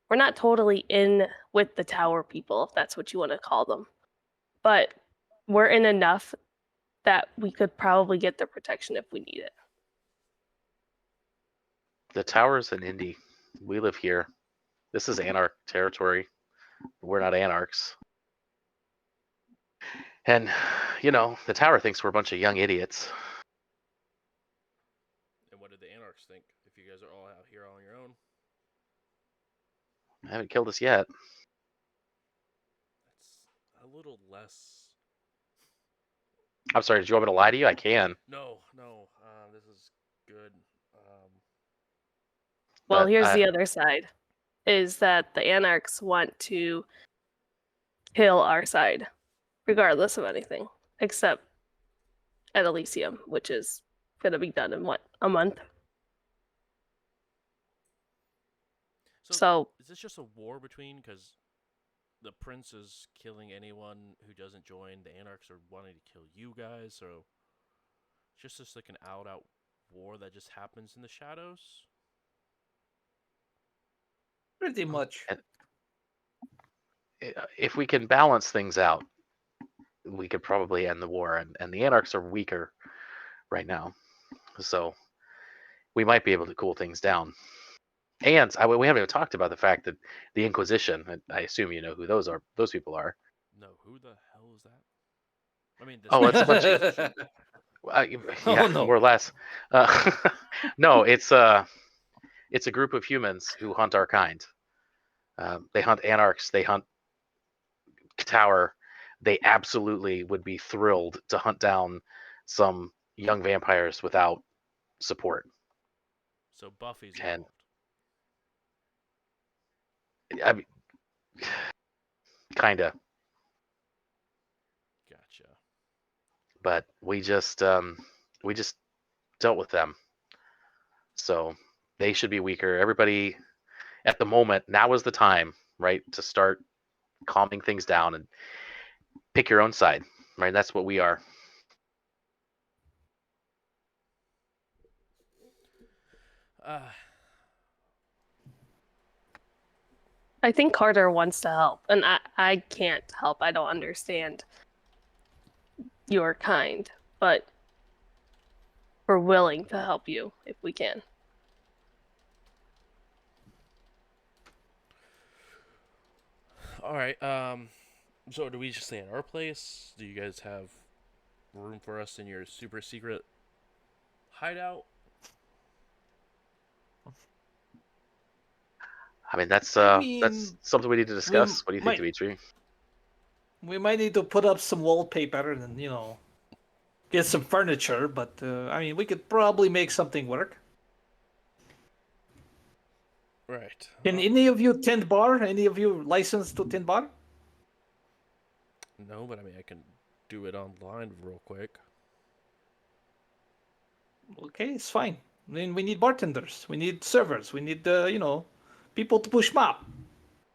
S2: We're not totally in with the tower people, if that's what you want to call them. But we're in enough that we could probably get the protection if we need it.
S4: The tower's in Indy. We live here. This is Anarch territory. We're not Anarchs. And, the tower thinks we're a bunch of young idiots.
S1: And what did the Anarchs think if you guys are all out here on your own?
S4: They haven't killed us yet.
S1: That's a little less.
S4: I'm sorry, did you want me to lie to you? I can.
S1: No. This is good.
S2: Well,
S4: But
S2: here's the other side, is that the Anarchs want to kill our side, regardless of anything, except at Elysium, which is going to be done in, a month? So
S1: is this just a war between, because the prince is killing anyone who doesn't join, the Anarchs are wanting to kill you guys, so it's just like an out war that just happens in the shadows?
S3: Pretty much.
S4: if we can balance things out, we could probably end the war. And the Anarchs are weaker right now. So we might be able to cool things down. And we haven't even talked about the fact that the Inquisition, and I assume you know who those people are.
S1: No, who the hell is that? I mean, this
S4: It's a bunch of
S1: Inquisition.
S4: yeah,
S3: Oh, no.
S4: more or less. No, it's a group of humans who hunt our kind. They hunt Anarchs. They hunt Tower. They absolutely would be thrilled to hunt down some young vampires without support.
S1: So Buffy's
S4: And
S1: involved.
S4: I mean, kinda,
S1: Gotcha.
S4: but we just dealt with them, so they should be weaker. Everybody at the moment, now is the time right? To start calming things down and pick your own side, right? That's what we are.
S1: Uh,
S2: I think Carter wants to help, and I can't help. I don't understand your kind, but we're willing to help you if we can.
S1: all right. So do we just stay at our place? Do you guys have room for us in your super secret hideout?
S4: I mean, that's
S3: I
S4: that's
S3: mean,
S4: something we need to
S3: we
S4: discuss. What do you think,
S3: might
S4: Dimitri?
S3: we might need to put up some wallpaper and get some furniture, but I mean, we could probably make something work.
S1: Right.
S3: Can any of you tend bar? Any of you licensed to tend bar?
S1: No, but I mean, I can do it online real quick.
S3: Okay, it's fine. I mean, we need bartenders, we need servers, we need people to push mop.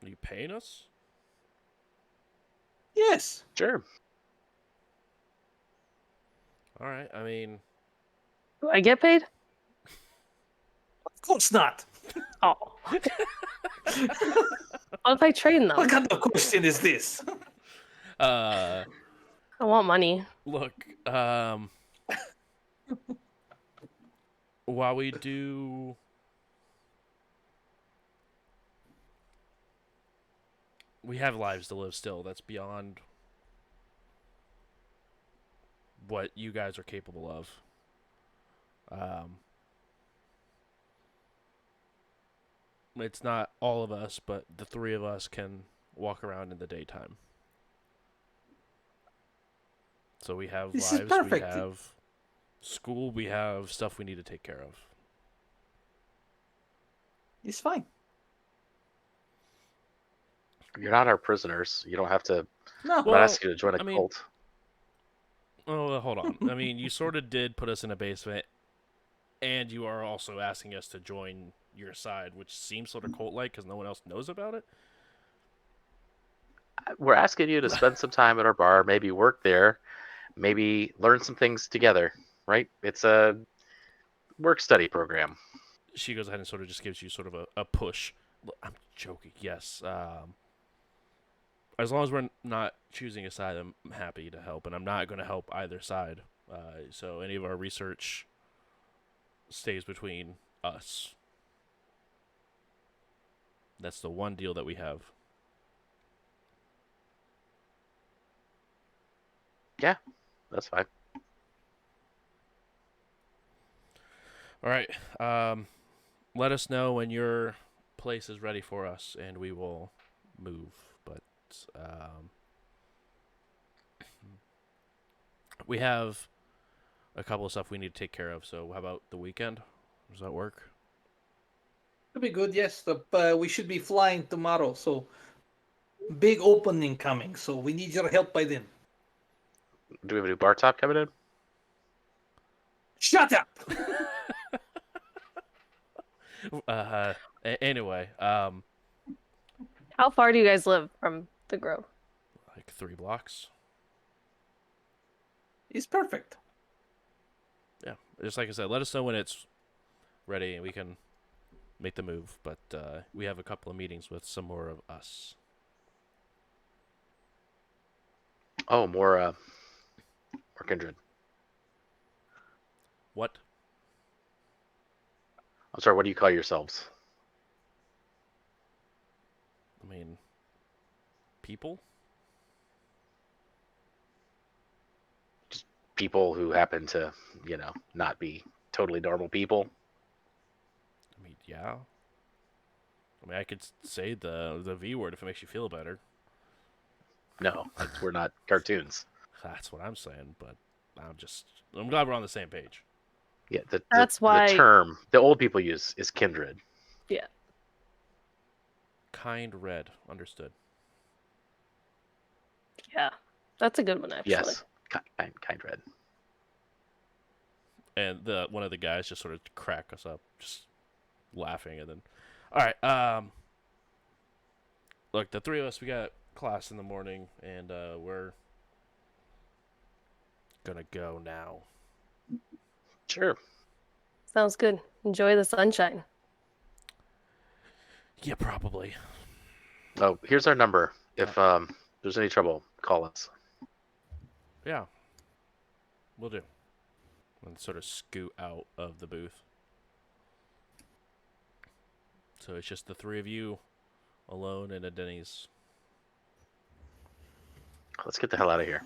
S1: Are you paying us?
S3: Yes,
S4: Sure.
S1: All right. I mean,
S2: Do I get paid?
S3: of course not.
S2: Oh. What if I train them?
S3: What kind of question is this?
S1: uh,
S2: I want money.
S1: look, while we do, we have lives to live still. That's beyond what you guys are capable of. Um, it's not all of us, but the three of us can walk around in the daytime. So we have
S3: This is
S1: lives, we
S3: perfect.
S1: have school, we have stuff we need to take care of.
S3: It's fine.
S4: You're not our prisoners. You don't have to.
S3: No,
S4: I'm not
S1: Well,
S4: asking you to join a
S1: I mean,
S4: cult.
S1: oh, hold on. I mean, you sort of did put us in a basement, and you are also asking us to join your side, which seems sort of cult-like because no one else knows about it.
S4: We're asking you to spend some time at our bar, maybe work there, maybe learn some things together, right? It's a work study program.
S1: She goes ahead and sort of just gives you sort of a push. I'm joking, yes. As long as we're not choosing a side, I'm happy to help, and I'm not going to help either side. So any of our research stays between us. That's the one deal that we have.
S4: Yeah, that's fine.
S1: All right. Let us know when your place is ready for us, and we will move. But we have a couple of stuff we need to take care of. So how about the weekend? Does that work?
S3: it'll be good. Yes, we should be flying tomorrow, so big opening coming. So we need your help by then.
S4: Do we have a new bar top coming in?
S3: Shut up.
S1: Anyway,
S2: How far do you guys live from the Grove?
S1: like 3 blocks.
S3: It's perfect.
S1: Yeah, just like I said, let us know when it's ready, and we can make the move. But we have a couple of meetings with some more of us.
S4: Oh, more kindred.
S1: What?
S4: I'm sorry. What do you call yourselves?
S1: I mean, people?
S4: People who happen to, not be totally normal people.
S1: I mean, yeah. I mean, I could say the V word if it makes you feel better.
S4: No, we're not cartoons.
S1: That's what I'm saying, but I'm glad we're on the same page.
S4: Yeah, the
S2: That's why.
S4: term the old people use is kindred.
S2: Yeah.
S1: Kind red, understood.
S2: Yeah. That's a good one, actually.
S4: Yes, kind red.
S1: And one of the guys just sort of crack us up, just laughing, and then, all right. look, the three of us, we got class in the morning, and we're gonna go now.
S4: Sure.
S2: Sounds good. Enjoy the sunshine.
S1: Yeah, probably.
S4: Oh, here's our number. If there's any trouble, call us.
S1: Yeah, we'll do. And sort of scoot out of the booth. So it's just the three of you alone in a Denny's.
S4: Let's get the hell out of here.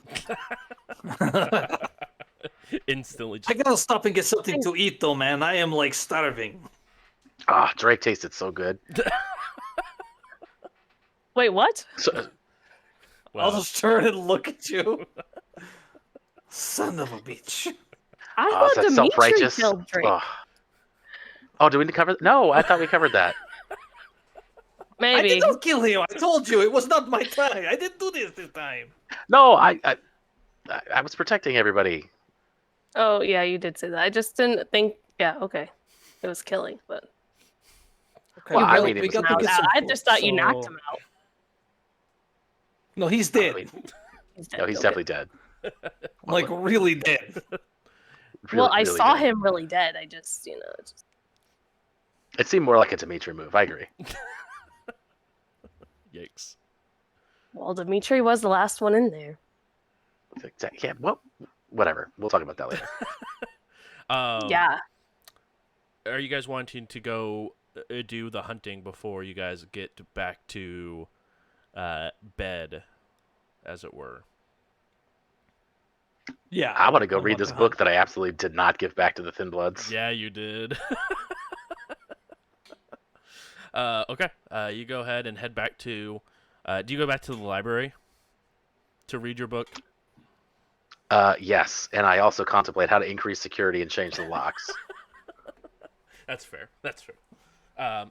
S1: Instantly
S3: I
S1: just
S3: gotta stop and get something to eat, though, man. I am like starving.
S4: Ah, Drake tasted so good.
S2: Wait, what?
S4: So,
S3: I'll
S1: well,
S3: just turn and look at you. Son of a bitch.
S2: I
S4: is
S2: thought
S4: that
S2: Dimitri
S4: self-righteous?
S2: killed Drake.
S4: Oh, do we need to cover? No, I thought we covered that.
S3: I
S2: Maybe.
S3: did not kill him. I told you it was not my time. I didn't do this time.
S4: No, I was protecting everybody.
S2: Oh, yeah, you did say that. I just didn't think. Yeah, okay. It was killing, but
S3: Okay,
S4: Well, I
S2: really
S4: mean, it
S3: we
S4: was-
S3: got
S2: took
S3: to
S2: him
S3: get
S2: out.
S3: some
S2: I
S3: food,
S2: just thought you knocked
S3: so-
S2: him out.
S3: No, he's
S4: I
S3: dead.
S4: mean,
S2: He's dead.
S4: no, he's
S2: Okay.
S4: definitely dead.
S3: Like really dead.
S2: Well, I
S4: really
S2: saw
S4: dead.
S2: him really dead. I just, just...
S4: It seemed more like a Dimitri move. I agree.
S1: yikes.
S2: Well, Dimitri was the last one in there.
S4: Yeah, well, whatever. We'll talk about that later.
S2: Yeah.
S1: Are you guys wanting to go do the hunting before you guys get back to bed, as it were?
S3: Yeah.
S4: I want to go read
S3: want
S4: this
S3: to
S4: book
S3: hunt.
S4: that I absolutely did not give back to the Thin Bloods.
S1: Yeah, you did. Okay. You go ahead and head back to. Do you go back to the library to read your book?
S4: Yes, and I also contemplate how to increase security and change the locks.
S1: That's fair. That's fair.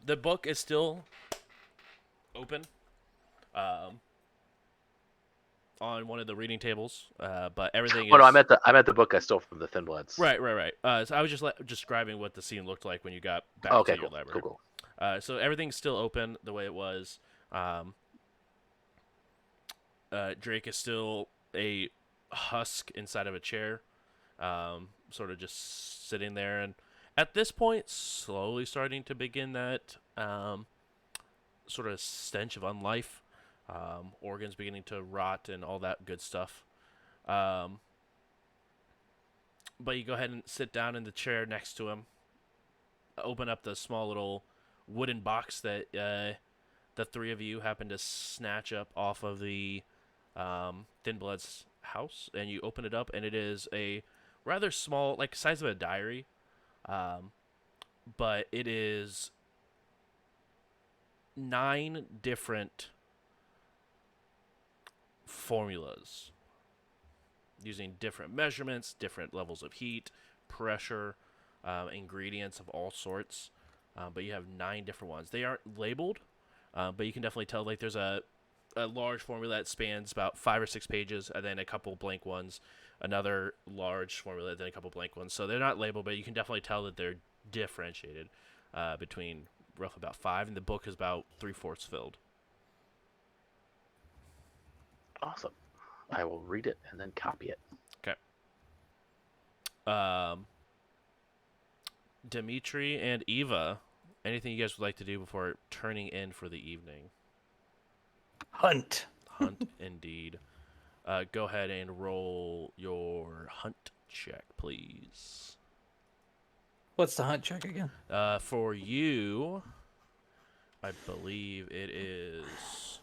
S1: The book is still open on one of the reading tables, but everything is.
S4: Oh no, I meant the book I stole from the Thin Bloods.
S1: Right. So I was just describing what the scene looked like when you got back
S4: Okay,
S1: to your
S4: cool,
S1: library.
S4: cool.
S1: So everything's still open the way it was. Drake is still a husk inside of a chair, sort of just sitting there, and at this point, slowly starting to begin that sort of stench of unlife, organs beginning to rot, and all that good stuff. But you go ahead and sit down in the chair next to him, open up the small little wooden box that the three of you happen to snatch up off of the Thin Blood's house, and you open it up, and it is a rather small, like size of a diary, but it is 9 different formulas using different measurements, different levels of heat, pressure, ingredients of all sorts. But you have 9 different ones. They aren't labeled, but you can definitely tell. Like there's a large formula that spans about 5 or 6 pages, and then a couple blank ones. Another large formula, then a couple blank ones. So they're not labeled, but you can definitely tell that they're differentiated between roughly about 5, and the book is about 3/4 filled.
S4: Awesome. I will read it and then copy it.
S1: Okay. Dimitri and Eva, anything you guys would like to do before turning in for the evening?
S3: Hunt.
S1: Hunt, indeed. Go ahead and roll your hunt check, please.
S3: What's the hunt check again?
S1: For you, I believe it is.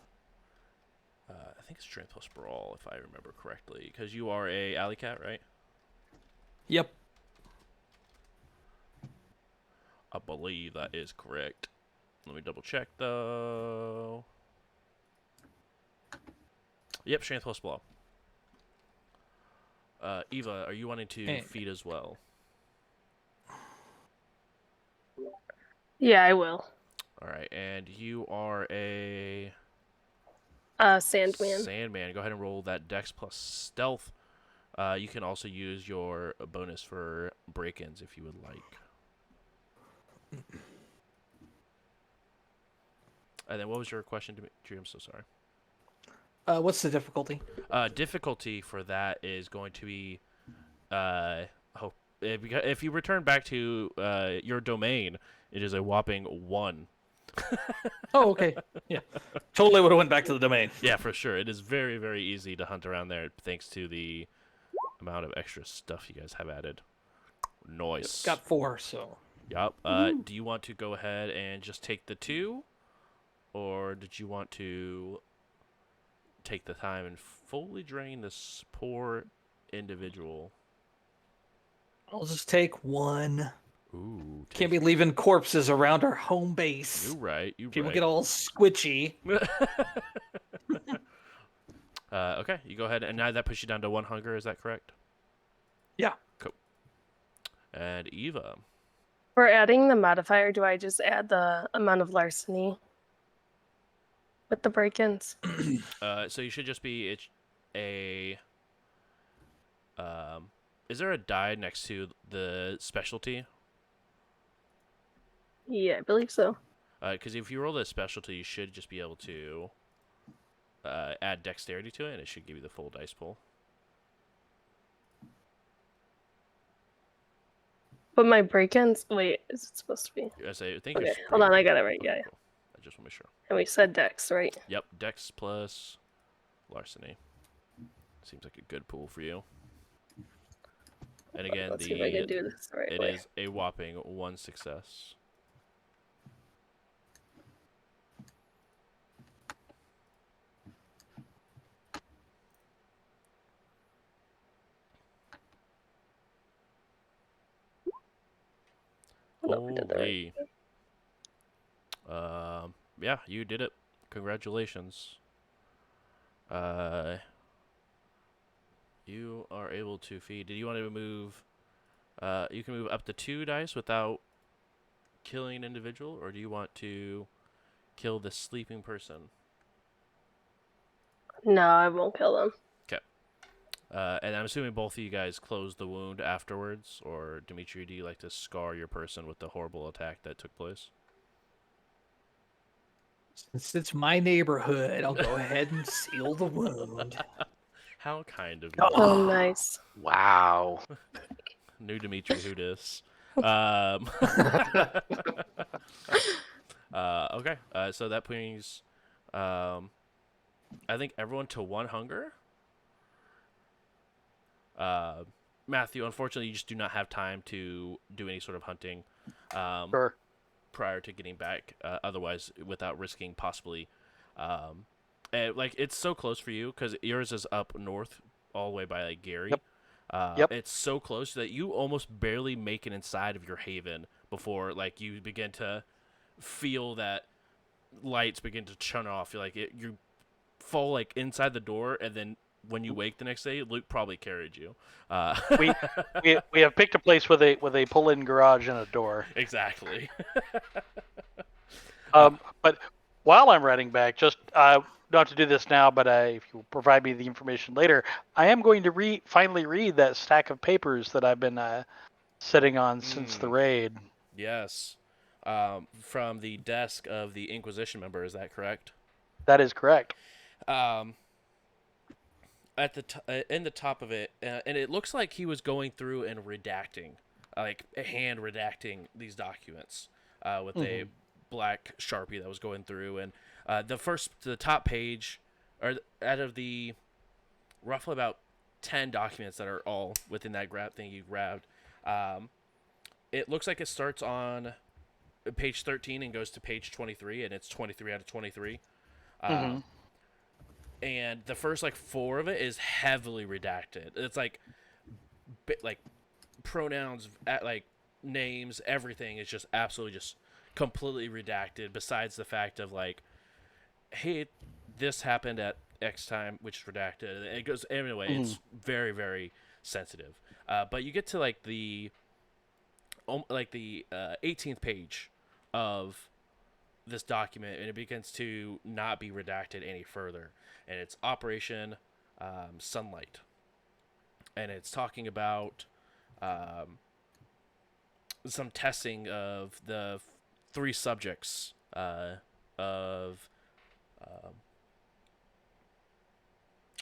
S1: I think it's strength plus brawl, if I remember correctly, because you are a alley cat, right?
S3: Yep.
S1: I believe that is correct. Let me double check though. Yep, strength plus brawl. Eva, are you wanting to feed as well?
S2: Yeah, I will.
S1: All right, and you are a
S2: Sandman.
S1: Sandman. Go ahead and roll that Dex plus Stealth. You can also use your bonus for break-ins if you would like. And then what was your question, Dimitri? I'm so sorry.
S3: What's the difficulty?
S1: Difficulty for that is going to be, oh, if you return back to your domain, it is a whopping 1.
S3: Oh, okay. Yeah. Totally would have went back to the domain.
S1: Yeah, for sure. It is very, very easy to hunt around there thanks to the amount of extra stuff you guys have added. Nice.
S3: Got 4, so.
S1: Yep. Do you want to go ahead and just take the 2? Or did you want to take the time and fully drain this poor individual?
S3: I'll just take 1.
S1: Ooh.
S3: Can't be leaving corpses around our home base.
S1: You right. You
S3: People
S1: right.
S3: get all squitchy.
S1: Okay, you go ahead, and now that puts you down to 1 hunger. Is that correct?
S3: Yeah.
S1: Cool. And Eva.
S2: For adding the modifier, do I just add the amount of larceny with the break-ins?
S1: So you should just be is there a die next to the specialty?
S2: Yeah, I believe so.
S1: Because if you roll the specialty, you should just be able to add dexterity to it, and it should give you the full dice pool.
S2: But my break-ins, wait, is it supposed to be?
S1: I think
S2: Okay,
S1: it's
S2: hold on, I got it right.
S1: Okay,
S2: Yeah.
S1: cool. I just want to make sure.
S2: And we said dex, right?
S1: Yep, dex plus larceny. Seems like a good pool for you. And again,
S2: Let's see if I can do this the right
S1: it
S2: way.
S1: is a whopping 1 success.
S2: Nope, we did that right.
S1: Holy. Yeah, you did it. Congratulations. You are able to feed. Did you want to move? You can move up to 2 dice without killing an individual, or do you want to kill the sleeping person?
S2: No, I won't kill them.
S1: Okay. And I'm assuming both of you guys closed the wound afterwards, or Dimitri, do you like to scar your person with the horrible attack that took place?
S3: Since it's my neighborhood, I'll go ahead and seal the wound.
S1: How kind of you.
S2: Oh, nice.
S4: Wow.
S1: New Dimitri, who dis? Okay. So that brings, I think everyone to 1 hunger. Matthew, unfortunately, you just do not have time to do any sort of hunting.
S5: Sure.
S1: Prior to getting back, otherwise without risking possibly like it's so close for you because yours is up north all the way by like Gary.
S5: Yep. Yep.
S1: It's so close that you almost barely make it inside of your haven before like you begin to feel that lights begin to churn off. You're like you fall like inside the door, and then when you wake the next day, Luke probably carried you.
S5: we have picked a place with a pull-in garage and a door.
S1: Exactly.
S5: But while I'm writing back, just not to do this now, but if you provide me the information later, I am going to finally read that stack of papers that I've been sitting on since the raid.
S1: Yes. From the desk of the Inquisition member, is that correct?
S5: That is correct.
S1: At the in the top of it, and it looks like he was going through and redacting, like hand redacting these documents with a black Sharpie that was going through, and the top page, or out of the roughly about 10 documents that are all within that grab thing you grabbed, it looks like it starts on page 13 and goes to page 23, and it's 23 out of 23. And the first like 4 of it is heavily redacted. It's like pronouns, like names, everything is just absolutely just completely redacted. Besides the fact of like, hey, this happened at X time, which is redacted. It goes anyway. It's very, very sensitive. But you get to like the 18th page of this document, and it begins to not be redacted any further, and it's Operation Sunlight, and it's talking about some testing of the 3 subjects of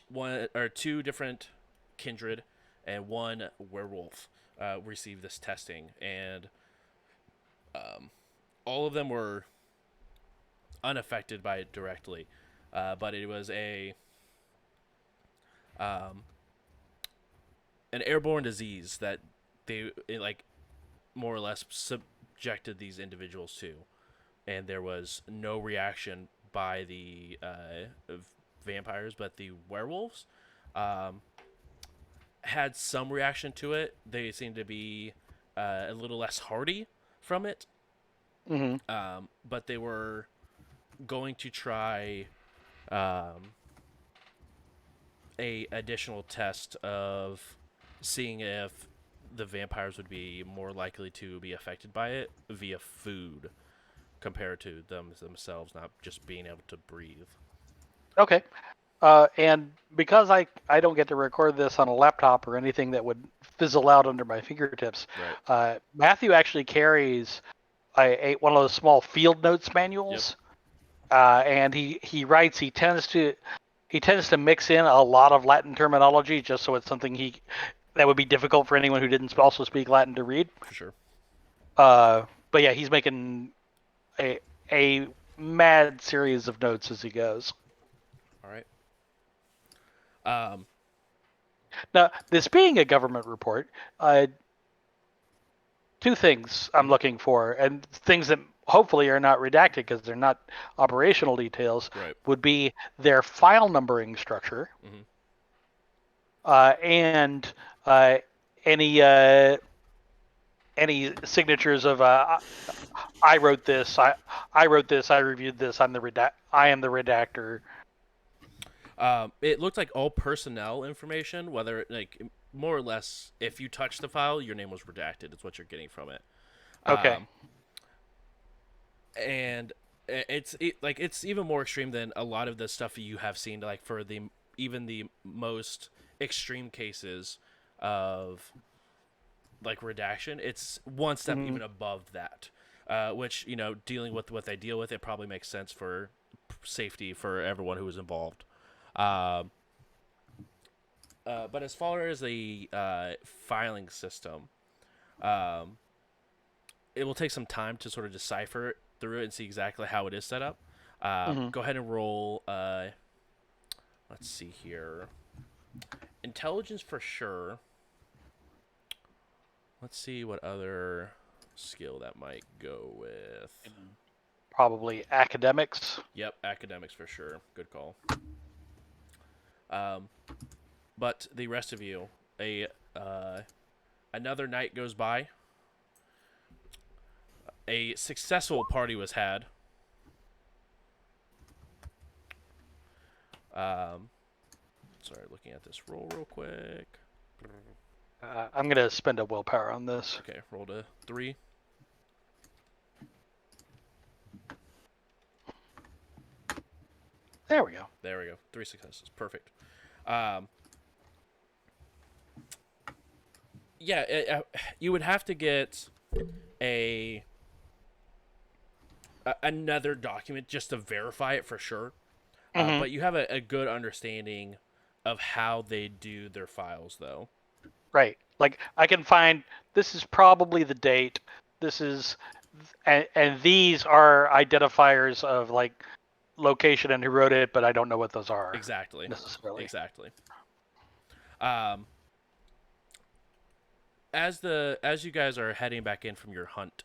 S1: one or two different kindred and one werewolf received this testing, and all of them were unaffected by it directly, but it was um, an airborne disease that like more or less subjected these individuals to, and there was no reaction by the vampires, but the werewolves um, had some reaction to it. They seemed to be a little less hardy from it,
S5: Hmm.
S1: but they were going to try um, a additional test of seeing if the vampires would be more likely to be affected by it via food compared to themselves not just being able to breathe.
S5: Okay. And because I don't get to record this on a laptop or anything that would fizzle out under my fingertips,
S1: Right.
S5: Matthew actually carries one of those small field notes manuals, and he writes. He tends to mix in a lot of Latin terminology just so it's something that would be difficult for anyone who didn't also speak Latin to read.
S1: For sure.
S5: But yeah, he's making a a mad series of notes as he goes.
S1: All right. Um,
S5: Now, this being a government report, two things I'm looking for, and things that hopefully are not redacted because they're not operational details,
S1: right.
S5: would be their file numbering structure,
S1: Mm-hmm.
S5: and any any signatures of I wrote this, I wrote this, I reviewed this, I am the redactor.
S1: It looked like all personnel information, whether like more or less, if you touch the file, your name was redacted. Is what you're getting from it.
S5: Okay.
S1: And it's even more extreme than a lot of the stuff you have seen. Like for even the most extreme cases of like redaction, it's one step
S5: Mhm.
S1: even above that. Which dealing with what they deal with, it probably makes sense for safety for everyone who was involved. Um, but as far as the filing system, um, it will take some time to sort of decipher it through it and see exactly how it is set up.
S5: Mhm.
S1: Go ahead and roll. Let's see here. Intelligence for sure. Let's see what other skill that might go with.
S5: Probably academics.
S1: Yep, academics for sure. Good call. Um, but the rest of you, another night goes by. A successful party was had. Sorry, looking at this roll real quick.
S5: I'm gonna spend a willpower on this.
S1: Okay, rolled a 3.
S5: There we go.
S1: There we go. 3 successes. Perfect. Um, yeah, you would have to get a another document just to verify it for sure.
S5: Mhm.
S1: But you have a good understanding of how they do their files, though.
S5: Right. Like I can find this is probably the date. This is and these are identifiers of like location and who wrote it, but I don't know what those are
S1: Exactly.
S5: necessarily.
S1: Exactly. Um, as you guys are heading back in from your hunt,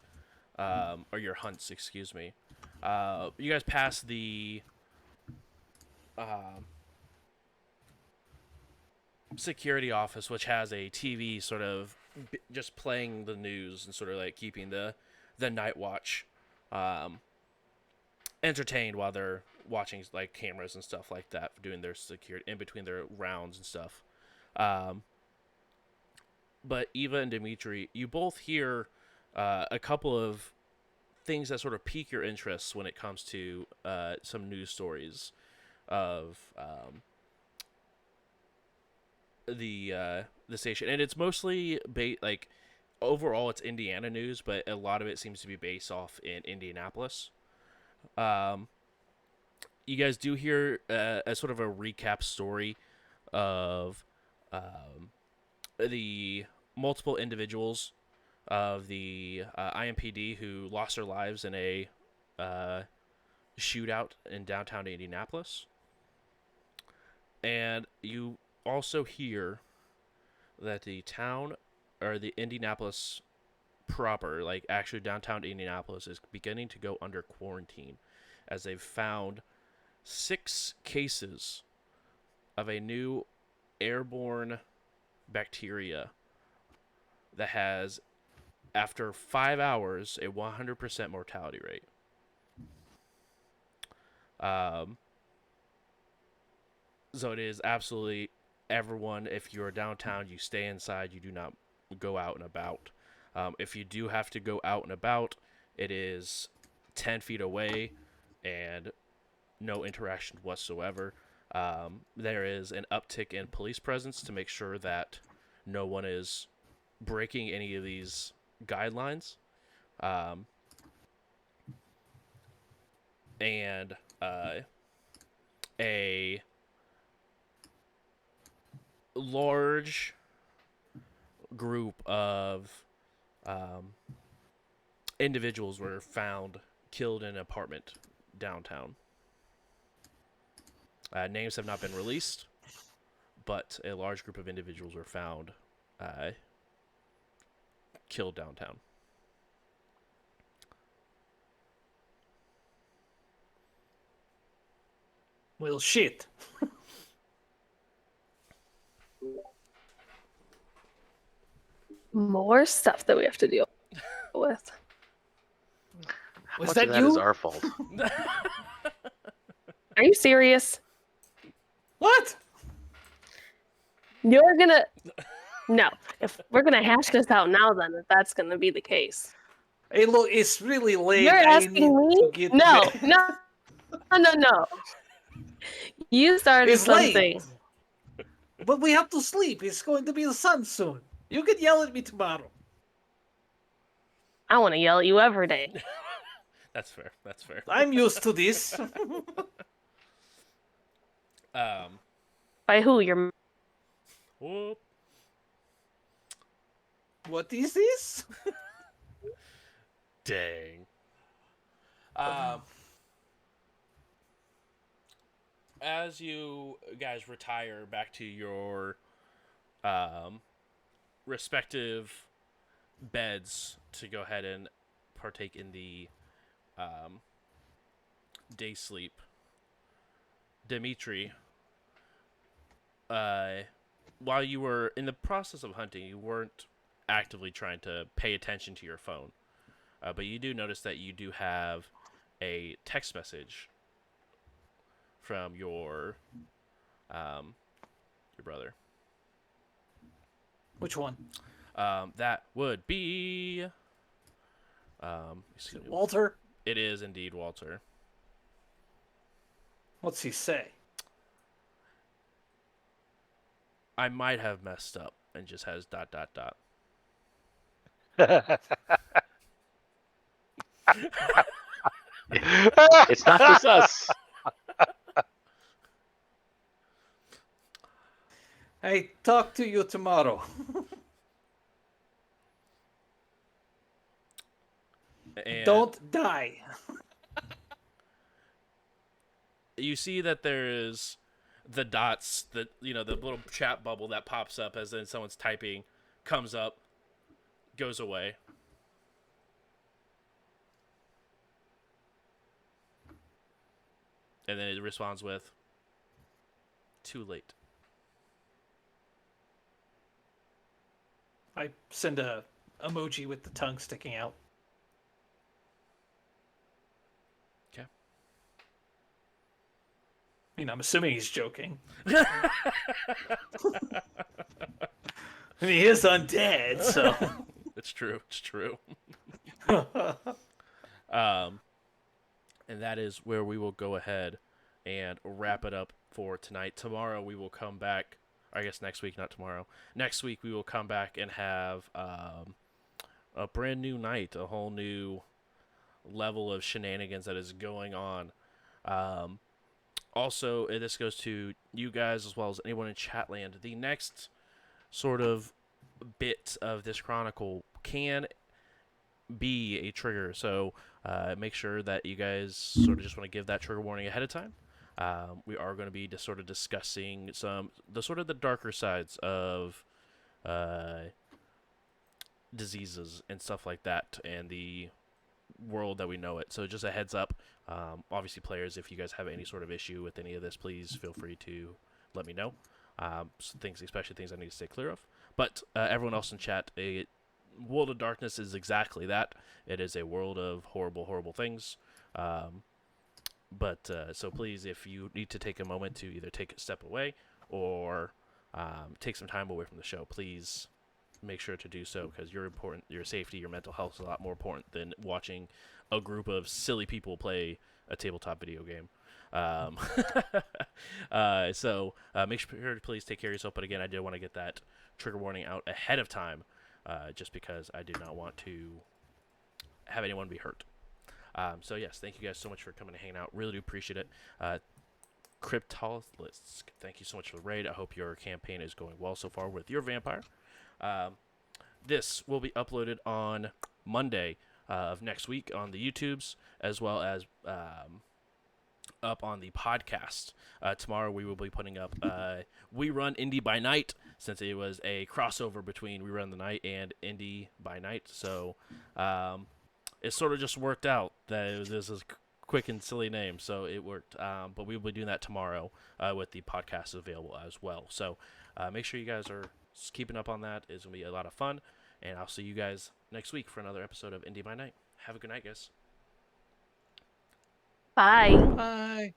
S1: or your hunts, excuse me, you guys pass the um, security office, which has a TV sort of just playing the news and sort of like keeping the night watch entertained while they're watching like cameras and stuff like that, doing their security in between their rounds and stuff. Um, but Eva and Dimitri, you both hear a couple of things that sort of pique your interests when it comes to some news stories of the station, and it's mostly like overall it's Indiana news, but a lot of it seems to be based off in Indianapolis. Um, you guys do hear a sort of a recap story of the multiple individuals of the IMPD who lost their lives in a shootout in downtown Indianapolis. And you also hear that the town, or the Indianapolis proper, like actually downtown Indianapolis, is beginning to go under quarantine as they've found 6 cases of a new airborne bacteria that has, after 5 hours, a 100% mortality rate. So it is absolutely everyone. If you're downtown, you stay inside. You do not go out and about. If you do have to go out and about, it is 10 feet away and no interaction whatsoever. There is an uptick in police presence to make sure that no one is breaking any of these guidelines. And a large group of individuals were found killed in an apartment downtown. Names have not been released, but a large group of individuals were found killed downtown.
S3: Well, shit.
S2: More stuff that we have to deal with.
S4: How
S3: Was
S4: much
S3: that
S4: of that is
S3: you?
S4: our fault?
S2: Are you serious?
S3: What?
S2: You're gonna no. If we're gonna hash this out now, then if that's gonna be the case,
S3: Hey, look, it's really late.
S2: you're
S3: I need
S2: asking me?
S3: to get
S2: No,
S3: back.
S2: no. You started
S3: It's
S2: something.
S3: late. But we have to sleep. It's going to be the sun soon. You can yell at me tomorrow.
S2: I want to yell at you every day.
S1: That's fair. That's fair.
S3: I'm used to this.
S2: By who? Your
S1: Whoop.
S3: What is this?
S1: Dang. As you guys retire back to your respective beds to go ahead and partake in the day sleep, Dimitri, while you were in the process of hunting, you weren't actively trying to pay attention to your phone. But you do notice that you do have a text message from your brother.
S3: Which one?
S1: That would be excuse me.
S3: Walter?
S1: It is indeed Walter.
S3: What's he say?
S1: I might have messed up and just has ...
S4: It's not just us.
S3: I talk to you tomorrow.
S1: And
S3: Don't die.
S1: you see that there is the dots, that the little chat bubble that pops up as then someone's typing, comes up, goes away. And then it responds with, "Too late."
S3: I send a emoji with the tongue sticking out.
S1: Okay.
S3: I mean, I'm assuming he's joking. I mean, he is undead, so.
S1: It's true. It's true. And that is where we will go ahead and wrap it up for tonight. Tomorrow we will come back. I guess next week, not tomorrow. Next week we will come back and have a brand new night, a whole new level of shenanigans that is going on. Also, this goes to you guys as well as anyone in Chatland. The next sort of bit of this chronicle can be a trigger, so make sure that you guys sort of just want to give that trigger warning ahead of time. We are going to be just sort of discussing the darker sides of uh, diseases and stuff like that, and the world that we know it. So just a heads up. Obviously, players, if you guys have any sort of issue with any of this, please feel free to let me know. Especially things I need to stay clear of. But everyone else in chat, a World of Darkness is exactly that. It is a world of horrible, horrible things. So please, if you need to take a moment to either take a step away or take some time away from the show, please make sure to do so, because your safety, your mental health is a lot more important than watching a group of silly people play a tabletop video game. Make sure to please take care of yourself. But again, I did want to get that trigger warning out ahead of time, just because I do not want to have anyone be hurt. So yes, thank you guys so much for coming and hanging out. Really do appreciate it. Cryptoliths, thank you so much for the raid. I hope your campaign is going well so far with your vampire. This will be uploaded on Monday of next week on the YouTubes, as well as up on the podcast. Tomorrow we will be putting up We Run Indy by Night, since it was a crossover between We Run the Night and Indy by Night. So it sort of just worked out that this is quick and silly name, so it worked. But we will be doing that tomorrow with the podcast available as well. So make sure you guys are keeping up on that. It's going to be a lot of fun. And I'll see you guys next week for another episode of Indy by Night. Have a good night, guys.
S2: Bye.
S3: Bye.